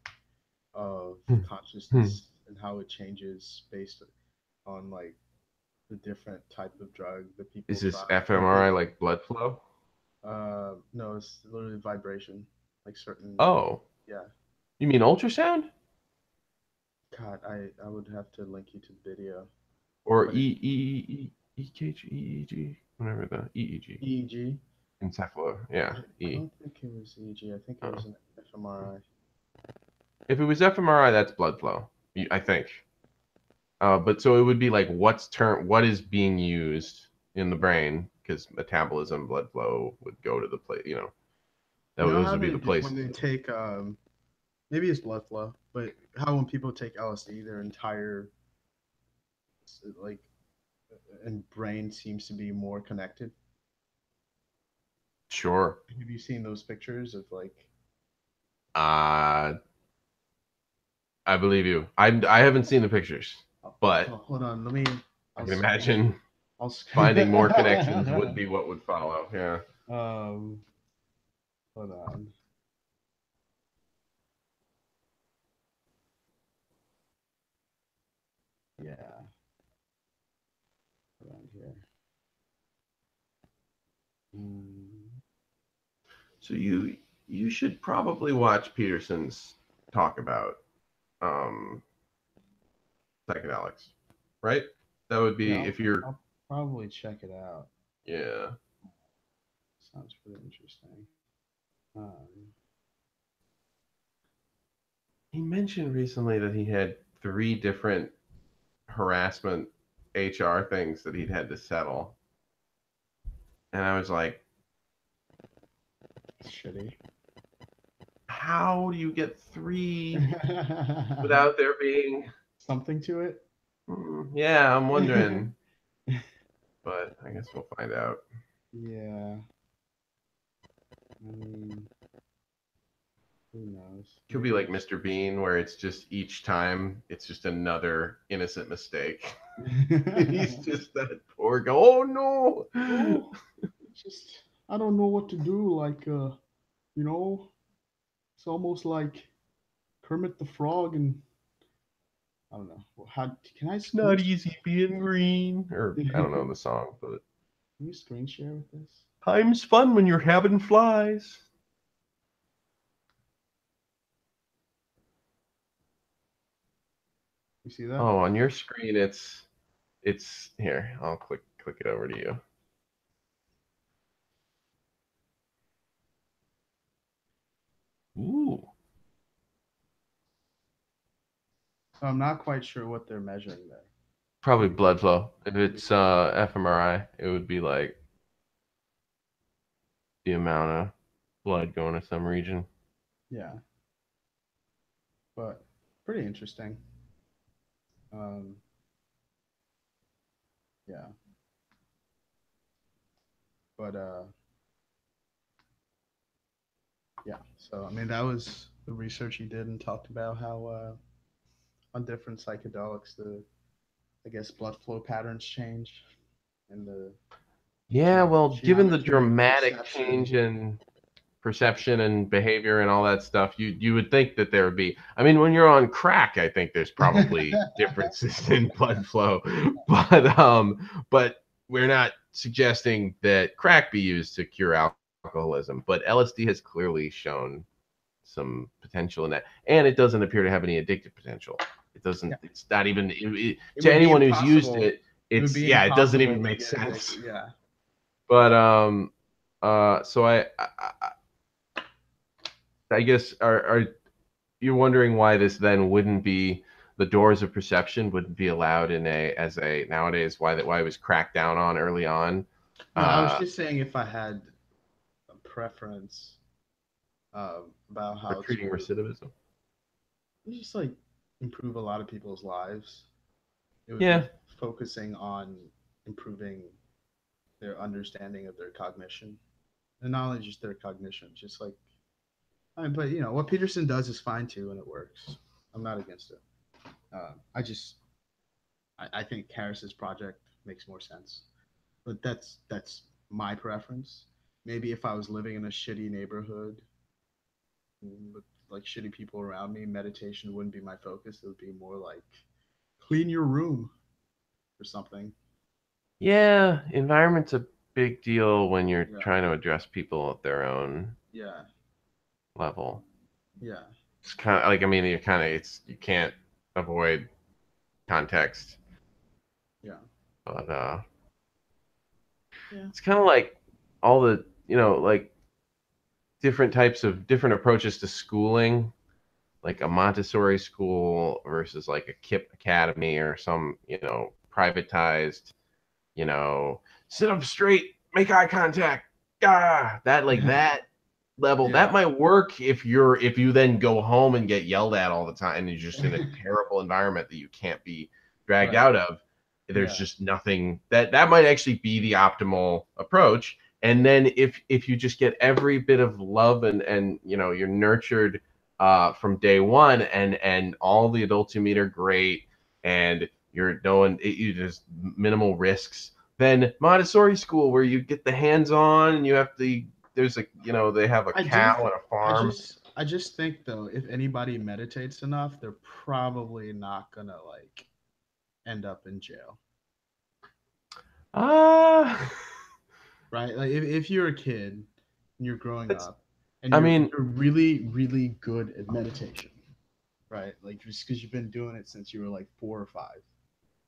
of Hmm. Hmm. consciousness and how it changes based on like the different type of drug that people Is this try. Like fMRI like blood flow? no, it's literally vibration, like certain. Oh, Yeah, you mean ultrasound? God, I would have to link you to the video, Or but it, EKG, EEG, whatever the EEG, EEG. encephalo, yeah, I E. don't think it was EEG. I think it Oh. was an fMRI. If it was fMRI, that's blood flow, I think. But so it would be like what is being used in the brain, because metabolism, blood flow would go to the place, You know those how would be they the do when places. they take maybe it's blood flow, but how when people take LSD, their entire like and brain seems to be more connected. Sure. Have you seen those pictures of like? Uh, I believe you. I haven't seen the pictures, Oh, but hold on, let me. I I'll can screen. imagine I'll. finding more connections would be what would follow. Yeah. um, hold on. Yeah, around here. Mm, So you should probably watch Peterson's talk about um, psychedelics, right? That would yeah, be if you're, I'll probably check it out. yeah. Sounds pretty interesting. Um, He mentioned recently that he had three different harassment HR things that he'd had to settle, and I was like, shitty. how do you get three without there being? Something to it. Yeah, I'm wondering, but I guess we'll find out. Yeah, I mean, who knows? Could be Maybe like it's. Mr. Bean, where it's just each time it's just another innocent mistake. He's just that poor guy. Oh no! Oh, it's just I don't know what to do. Like, you know, it's almost like Kermit the Frog, and I don't know. How can I It's can not easy being green. Or I don't know can the song, but you screen share with this? time's fun when you're having flies. You see that? Oh, on your screen it's here. I'll click it over to you. Ooh, So I'm not quite sure what they're measuring there. probably Maybe, blood flow. If maybe. it's fMRI, it would be like the amount of blood going to some region. Yeah, but pretty interesting. Um, yeah, but yeah. So I mean, that was the research he did and talked about how on different psychedelics, the I guess blood flow patterns change and the Yeah, well, given the geometry of dramatic perception. change in perception and behavior and all that stuff, you would think that there would be. I mean, when you're on crack, I think there's probably differences in blood flow, but we're not suggesting that crack be used to cure alcoholism. But LSD has clearly shown some potential in that, and it doesn't appear to have any addictive potential. It doesn't. Yeah, It's not even it to would be anyone who's used impossible. it. It would It's be yeah, it doesn't impossible even to make get sense. addicted. Yeah, But So I guess are you wondering why this then wouldn't be the doors of perception wouldn't be allowed in a as a nowadays why it was cracked down on early on? No, I was Uh, just saying if I had a preference about for how treating to recidivism. just like improve a lot of people's lives, it would be Yeah, focusing on improving their understanding of their cognition, and not only just their cognition, just like, but you know what Peterson does is fine too, and it works. I'm not against it. I just I think Harris's project makes more sense, but that's my preference. Maybe if I was living in a shitty neighborhood with like shitty people around me, meditation wouldn't be my focus. It would be more like clean your room or something. yeah. Environment's a big deal when you're Yeah, trying to address people at their own yeah, level. yeah, It's kind of like I mean, you're kind of it's you can't avoid context, yeah, but yeah, it's kind of like all the like different approaches to schooling, like a Montessori school versus like a KIP academy or some privatized, you know, sit up straight, make eye contact, that like that level yeah. that might work if you then go home and get yelled at all the time and you're just in a terrible environment that you can't be dragged Right. out of. There's Yeah. just nothing that might actually be the optimal approach. And then if you just get every bit of love and you're nurtured from day one, and all the adults you meet are great, and you're knowing you just minimal risks, then Montessori school where you get the hands on and you have the there's a they have a I do. cow and a farm. I just think though, if anybody meditates enough, they're probably not gonna like end up in jail, Ah, right? Like if you're a kid and you're growing that's up and I mean, you're really really good at meditation, right? Like just because you've been doing it since you were like 4 or 5,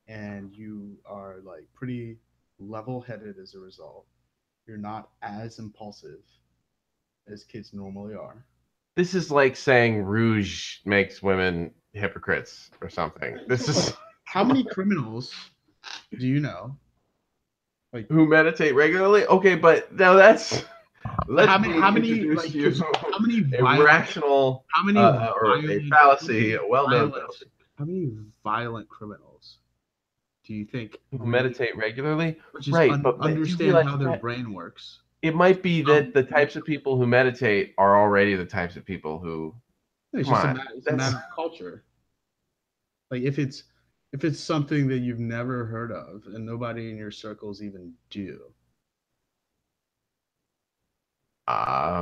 and you are like pretty level headed as a result. You're not as impulsive as kids normally are. this is like saying rouge makes women hypocrites or something. This is How many criminals do you know? Like who meditate regularly. Okay, but now that's let me how many introduce like you because a rational or a fallacy, a well-known violent fallacy. how many violent criminals do you think Who really meditate regularly, which is right? But do you understand realize how their that brain works? it might be that Um, the types of people who meditate are already the types of people who it's come just on, a that's matter of culture. Like if it's something that you've never heard of and nobody in your circles even do.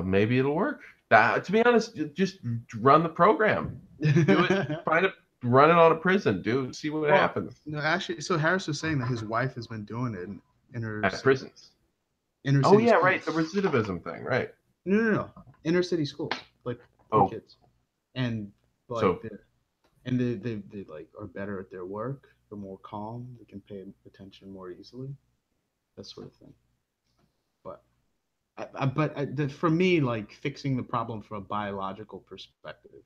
maybe it'll work. To be honest, just run the program. Do it. Try to run it on a prison. See what Well, happens no, actually, so Harris was saying that his wife has been doing it in at prisons. inner Oh city yeah, right. The schools. recidivism thing, right? No. Inner city schools, like poor Oh, kids, and like so they like are better at their work. They're more calm. They can pay attention more easily. That sort of thing. But for me, like fixing the problem from a biological perspective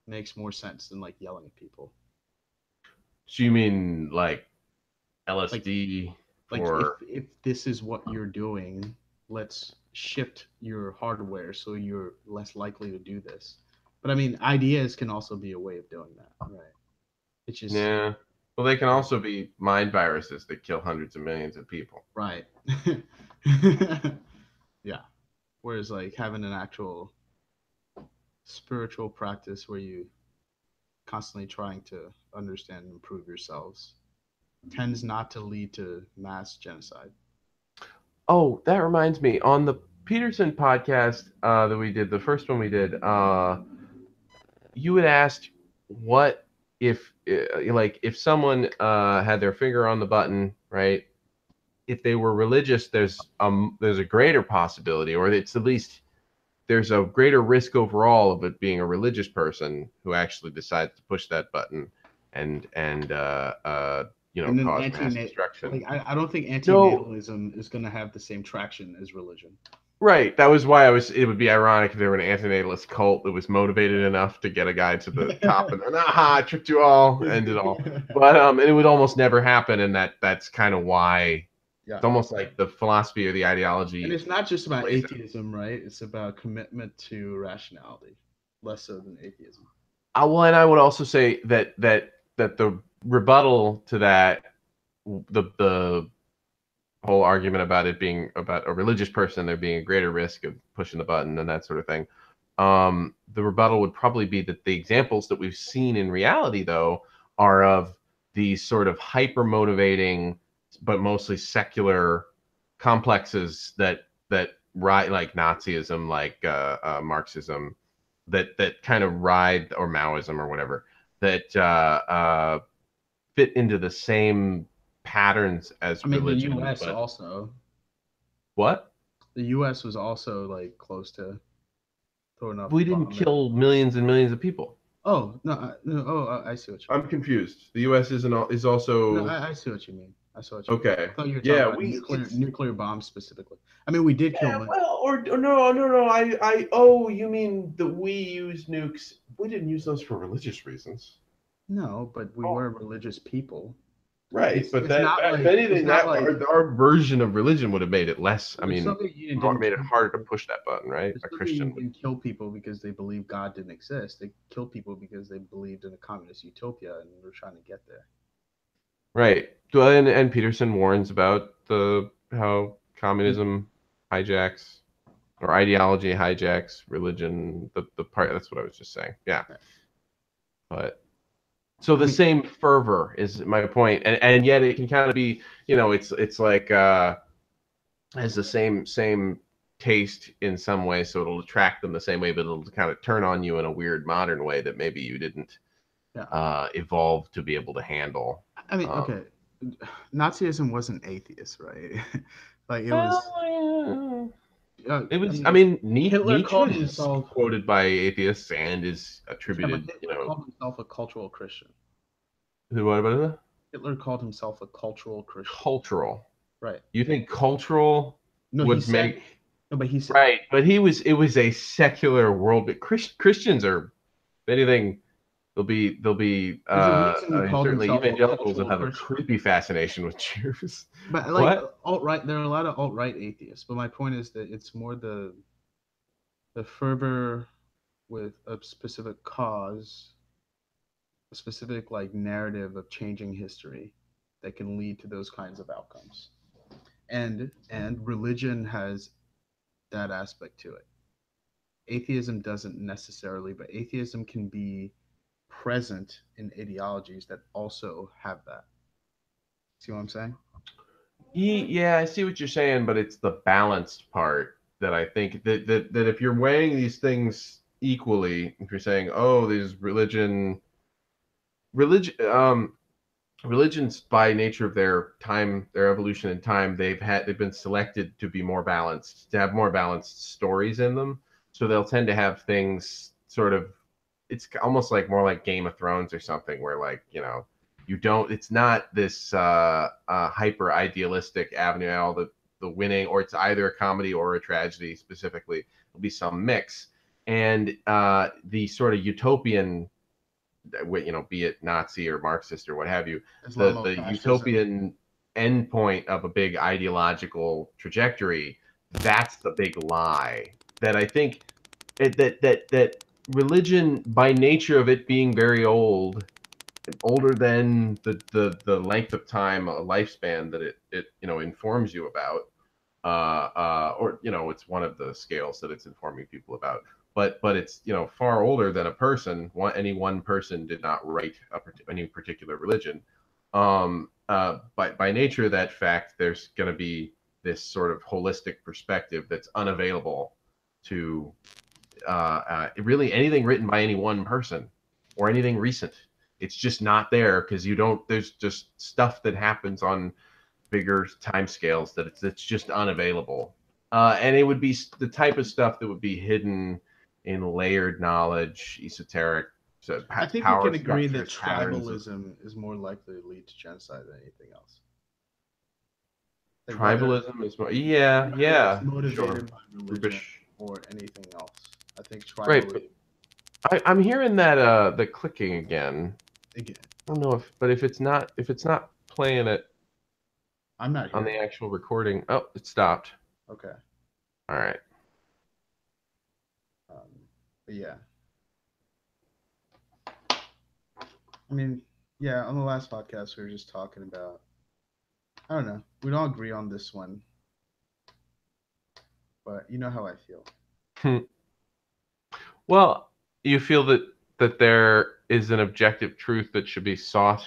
makes more sense than like yelling at people. you mean like Like LSD if for? this is what you're doing, let's shift your hardware so you're less likely to do this. But I mean, ideas can also be a way of doing that, right? It's just Yeah. Well, they can like also be mind viruses that kill hundreds of millions of people. right. Yeah. Whereas like having an actual spiritual practice where you constantly trying to understand and improve yourselves tends not to lead to mass genocide. Oh, that reminds me. On the Peterson podcast that we did, the first one we did, you had asked what if like if someone had their finger on the button, right? If they were religious, there's a greater possibility, or it's at least there's a greater risk overall of it being a religious person who actually decides to push that button and And then cause mass destruction. I don't think No, antinatalism is going to have the same traction as religion. Right. That was why I was. It would be ironic if they were an antinatalist cult that was motivated enough to get a guy to the top, and then aha, I tricked you all, end it all. But it would almost never happen, and that's kind of why Yeah. it's almost like the philosophy or the And ideology it's not just about plays out. atheism, right? It's about commitment to rationality, less so than atheism. Well, and I would also say that the rebuttal to that, the whole argument about it being about a religious person, there being a greater risk of pushing the button and that sort of thing. The rebuttal would probably be that the examples that we've seen in reality, though, are of these sort of hyper motivating, but mostly secular complexes that ride like Nazism, like Marxism, that kind of ride, or Maoism or whatever, that fit into the same patterns I as mean, the religion, U.S. but also, what? the U.S. was also like close to throwing off We a didn't bomb. And kill millions and millions of people. oh no, no, oh, I see what you mean. I'm confused. The U.S. is No, also I see what you mean. I see what you mean. I okay. thought you were talking Yeah, about we it's nuclear bombs specifically. I mean, we did kill. yeah. Well, or no. I oh, you mean that we use nukes? We didn't use those for religious reasons. No, but we Oh, were religious people. right. But It's that, not that if like it's anything, not that like our version of religion would have made it less. I the mean, Soviet Union didn't made it kill harder to people. push that button, right? The A Soviet Christian Union would. didn't kill people because they believed God didn't exist. They killed people because they believed in a communist utopia and were trying to get there. Right. Well, and Peterson warns about the how communism hijacks, or ideology hijacks religion. The part, that's what I was just saying. Yeah. But so I the mean, same fervor is my point, and yet it can kind of be, it's like has the same taste in some way, so it'll attract them the same way, but it'll kind of turn on you in a weird modern way that maybe you didn't yeah. evolve to be able to handle. I mean, Um, okay, Nazism wasn't atheist, right? Like it was. well, it I was. I mean, mean, Hitler Nietzsche called is himself. quoted by atheists and is Yeah, but attributed. Hitler called himself a cultural Christian. What about it? Hitler called himself a cultural Christian. Cultural. Right. You think cultural No, he would said. make No, but he said. right? But it was a secular world. But Christians are, if anything, they'll be There's a reason he I mean, called certainly himself a evangelicals will cultural have a Christian. creepy fascination with Jews. But like What? alt right, there are a lot of alt right atheists. But my point is that it's more the fervor with a specific cause, a specific like narrative of changing history that can lead to those kinds of outcomes. And religion has that aspect to it. Atheism doesn't necessarily, but atheism can be present in ideologies that also have that. See what I'm saying? Yeah, I see what you're saying, but it's the balanced part that I think that if you're weighing these things equally, if you're saying, oh, these religion, religions by nature of their time, their evolution in time, they've been selected to be more balanced, to have more balanced stories in them. So they'll tend to have things sort of, it's almost like more like Game of Thrones or something, where like, you don't, it's not this hyper idealistic avenue, all the winning, or it's either a comedy or a tragedy specifically. It'll be some mix. And the sort of utopian, be it Nazi or Marxist or what have you, the Islamofascism. utopian endpoint of a big ideological trajectory, that's the big lie that I think that religion, by nature of it being very old, older than the length of time, a lifespan that it informs you about, or it's one of the scales that it's informing people about. But it's far older than a person. Any one person did not write any particular religion. By nature of that fact, there's going to be this sort of holistic perspective that's unavailable to really anything written by any one person or anything recent. It's just not there because you don't. There's just stuff that happens on bigger time scales that it's just unavailable. And it would be the type of stuff that would be hidden in layered knowledge, esoteric, so I think we power can agree that structures, patterns of. tribalism is more likely to lead to genocide than anything else. Like whether Tribalism is more. Yeah, it's yeah, sure. motivated by religion Groupish. or anything else. I think Right, tribalism but I'm hearing that the clicking again. again. I don't know if it's not playing it I'm not on hearing the it. actual recording. Oh, it stopped. Okay. All right. Um, but yeah, I mean, yeah. On the last podcast, we were just talking about. I don't know. We don't agree on this one, but you know how I feel. Well, you feel that there is an objective truth that should be sought,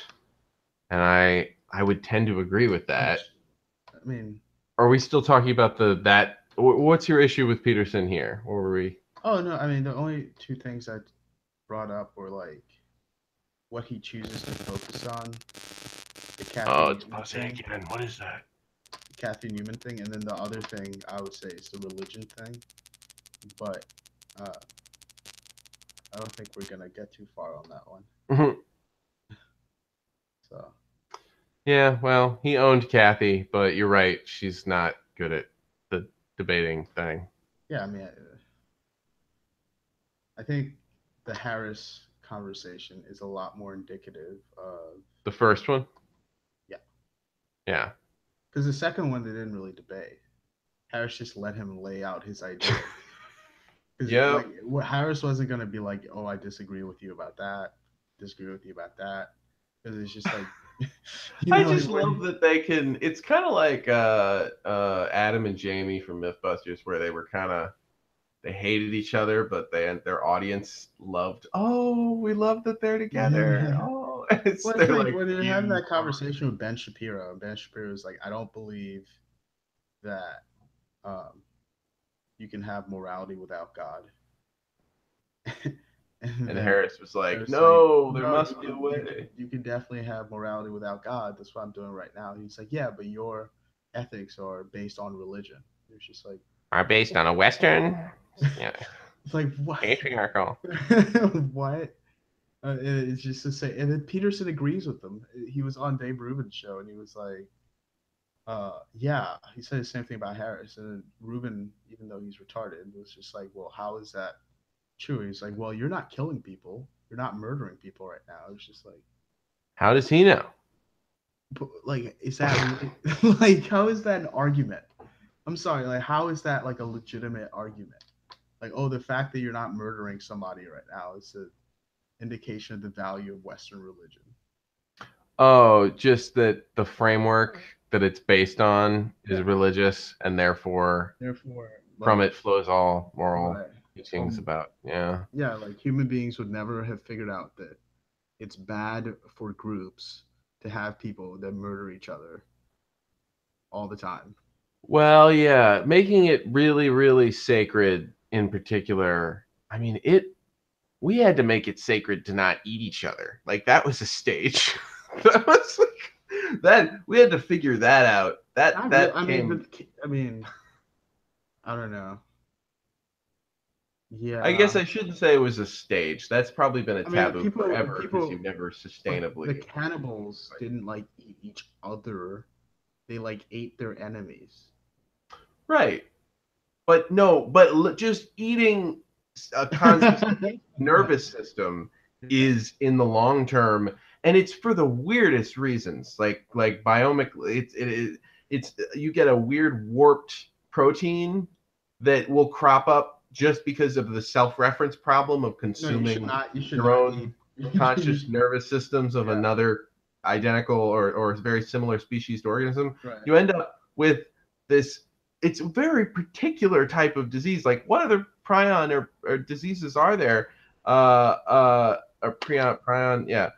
and I would tend to agree with that. Which, I mean, Are we still talking about that? What's your issue with Peterson here? Or were we? oh no, I mean the only two things I brought up were like what he chooses to focus on, the Oh, Kathy it's Newman buzzing thing, again. What is that? and then the other thing I would say is the religion thing. But uh, I don't think we're gonna get too far on that one. Mhm. So Yeah, well, he owned Kathy, but you're right. She's not good at the debating thing. yeah, I mean, I think the Harris conversation is a lot more indicative of The first one? yeah, Yeah. because the second one they didn't really debate. Harris just let him lay out his ideas. Because Yep. like what Harris wasn't gonna be like, oh, I disagree with you about that, disagree with you about that, because it's just like, I like just love that they can. It's kind of like Adam and Jamie from MythBusters, where they hated each other, but their audience loved. Oh, we love that they're together. yeah. Oh, Well, it's they're like like when they're having you. that conversation with Ben Shapiro, and Ben Shapiro is like, I don't believe that um, you can have morality without God. And And then Harris was like, Harris like, no, there no, must be a way. you can definitely have morality without God. That's what I'm doing right now. And he's like, yeah, but your ethics are based on religion. It's just like, Are based on a Western, yeah, it's like what? patriarchal. What? It's just to say, and then Peterson agrees with them. He was on Dave Rubin's show, and he was like, yeah, he said the same thing about Harris. And Rubin, even though he's retarded, was just like, well, how is that true? He's like, well, you're not killing people, you're not murdering people right now. It's just like, How does he know? but, like, is that really like how is that an argument? I'm sorry, like how is that like a legitimate argument? Like, oh, the fact that you're not murdering somebody right now is an indication of the value of Western religion. Oh, just that the framework that it's based on is Yeah. religious, and therefore Therefore, from like, it flows all moral right. teachings about, yeah. Yeah, like human beings would never have figured out that it's bad for groups to have people that murder each other all the time. Well, yeah, making it really, really sacred in particular. I mean, we had to make it sacred to not eat each other. Like that was a stage. That was like that we had to figure that out. That Not really. that came I mean, I don't know. I guess Yeah. I shouldn't say it was a stage. That's probably been a I mean, taboo forever because people you've never like the sustainably. cannibals didn't like eat each other. They like ate their enemies. Right. But no, but just eating a conscious nervous system Yeah. is in the long term, and it's for the weirdest reasons. Like biomic, it's you get a weird warped protein that will crop up just because of the self-reference problem of No, you should consuming not. You should your not eat. own You conscious nervous systems of yeah. another identical or very similar species organism. Right. You end up with this. It's a very particular type of disease. Like what other prion or diseases are there? Or prion, yeah.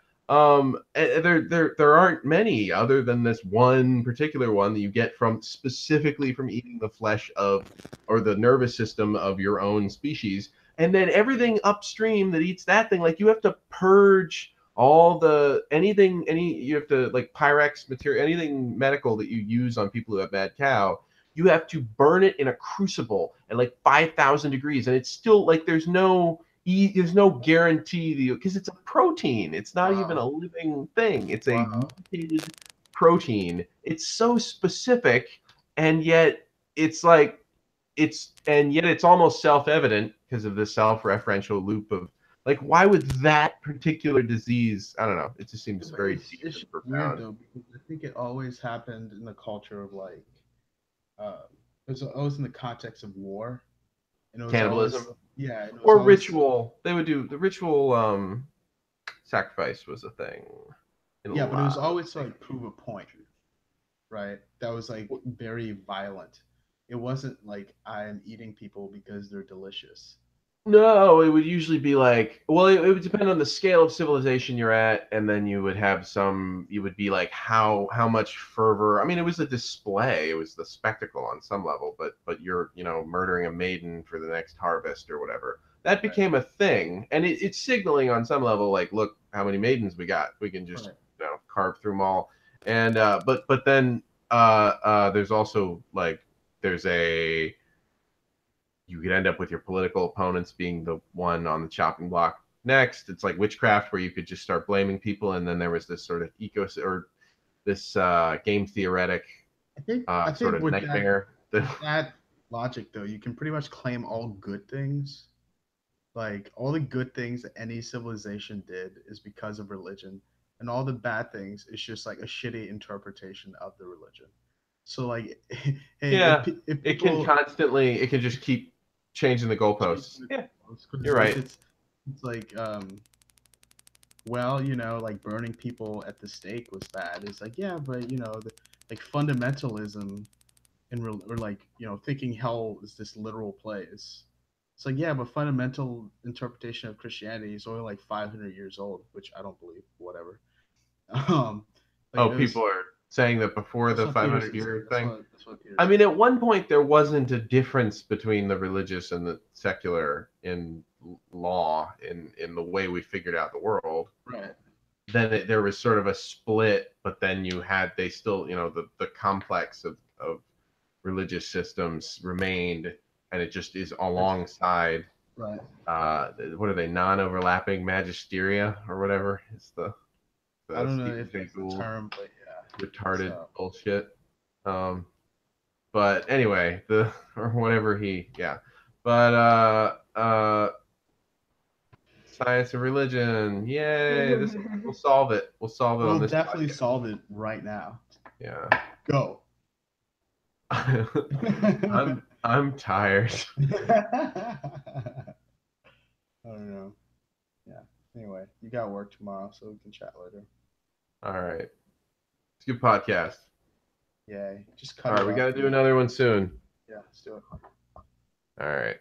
There aren't many other than this one particular one that you get from specifically from eating the flesh of or the nervous system of your own species. And then everything upstream that eats that thing, like you have to purge all the you have to like Pyrex material, anything medical that you use on people who have mad cow, you have to burn it in a crucible at like 5,000 degrees, and it's still like there's no guarantee because it's a protein. It's not even Wow. a living thing. It's a Wow. mutated protein. It's so specific and yet it's like it's almost self-evident because of the self-referential loop of like, why would that particular disease, I don't know, it just Yeah, seems but very deep it's and just weird profound. though because I think it always happened in the culture of like it was always in the context of war, and it was always Cannibalism yeah, and it was or always ritual, they would do the ritual sacrifice was a thing in a yeah, but it was lot of always to ancient like prove a point, cultures. right? That was like very violent. It wasn't like I am eating people because they're delicious. No, it would usually be like, well, it would depend on the scale of civilization you're at, and then you would have some. You would be like, how much fervor. I mean, it was a display. It was the spectacle on some level, but you're murdering a maiden for the next harvest or whatever. That Right, became a thing, and it's signaling on some level, like, look how many maidens we got. We can just right. carve through them all. And but then there's also like there's a you could end up with your political opponents being the one on the chopping block next. It's like witchcraft where you could just start blaming people, and then there was this sort of or this game theoretic I sort think of nightmare. with that logic though, you can pretty much claim all good things. Like all the good things that any civilization did is because of religion, and all the bad things is just like a shitty interpretation of the religion. So like, hey, Yeah, if it can people constantly, it can just keep changing the goalposts. Yeah, you're because like right. it's like well, like burning people at the stake was bad. It's like, yeah, but like fundamentalism and or like thinking hell is this literal place. It's like, yeah, but fundamental interpretation of Christianity is only like 500 years old, which I don't believe. Whatever. Um, like Oh, it people was. are saying that before That's the what Peter 500 says. year thing. That's what Peter I mean, says. at one point there wasn't a difference between the religious and the secular in law in the way we figured out the world. Right. Then there was sort of a split, but then they still, the complex of religious systems remained, and it just is That's alongside, right. what are they, non-overlapping magisteria or whatever? It's I the don't know Stephen if Jay that's the Gould term, but yeah. retarded So bullshit. Um, but anyway, the or whatever he, yeah. But science and religion, yay! This we'll solve it. We'll solve it on we'll this definitely podcast. solve it right now. Yeah. Go. I'm tired. I don't know. Yeah. Anyway, you got work tomorrow, so we can chat later. All right. It's a good podcast. Yay. Just All cut right, it we off got to when do you. another one soon. Yeah, let's do it. All right.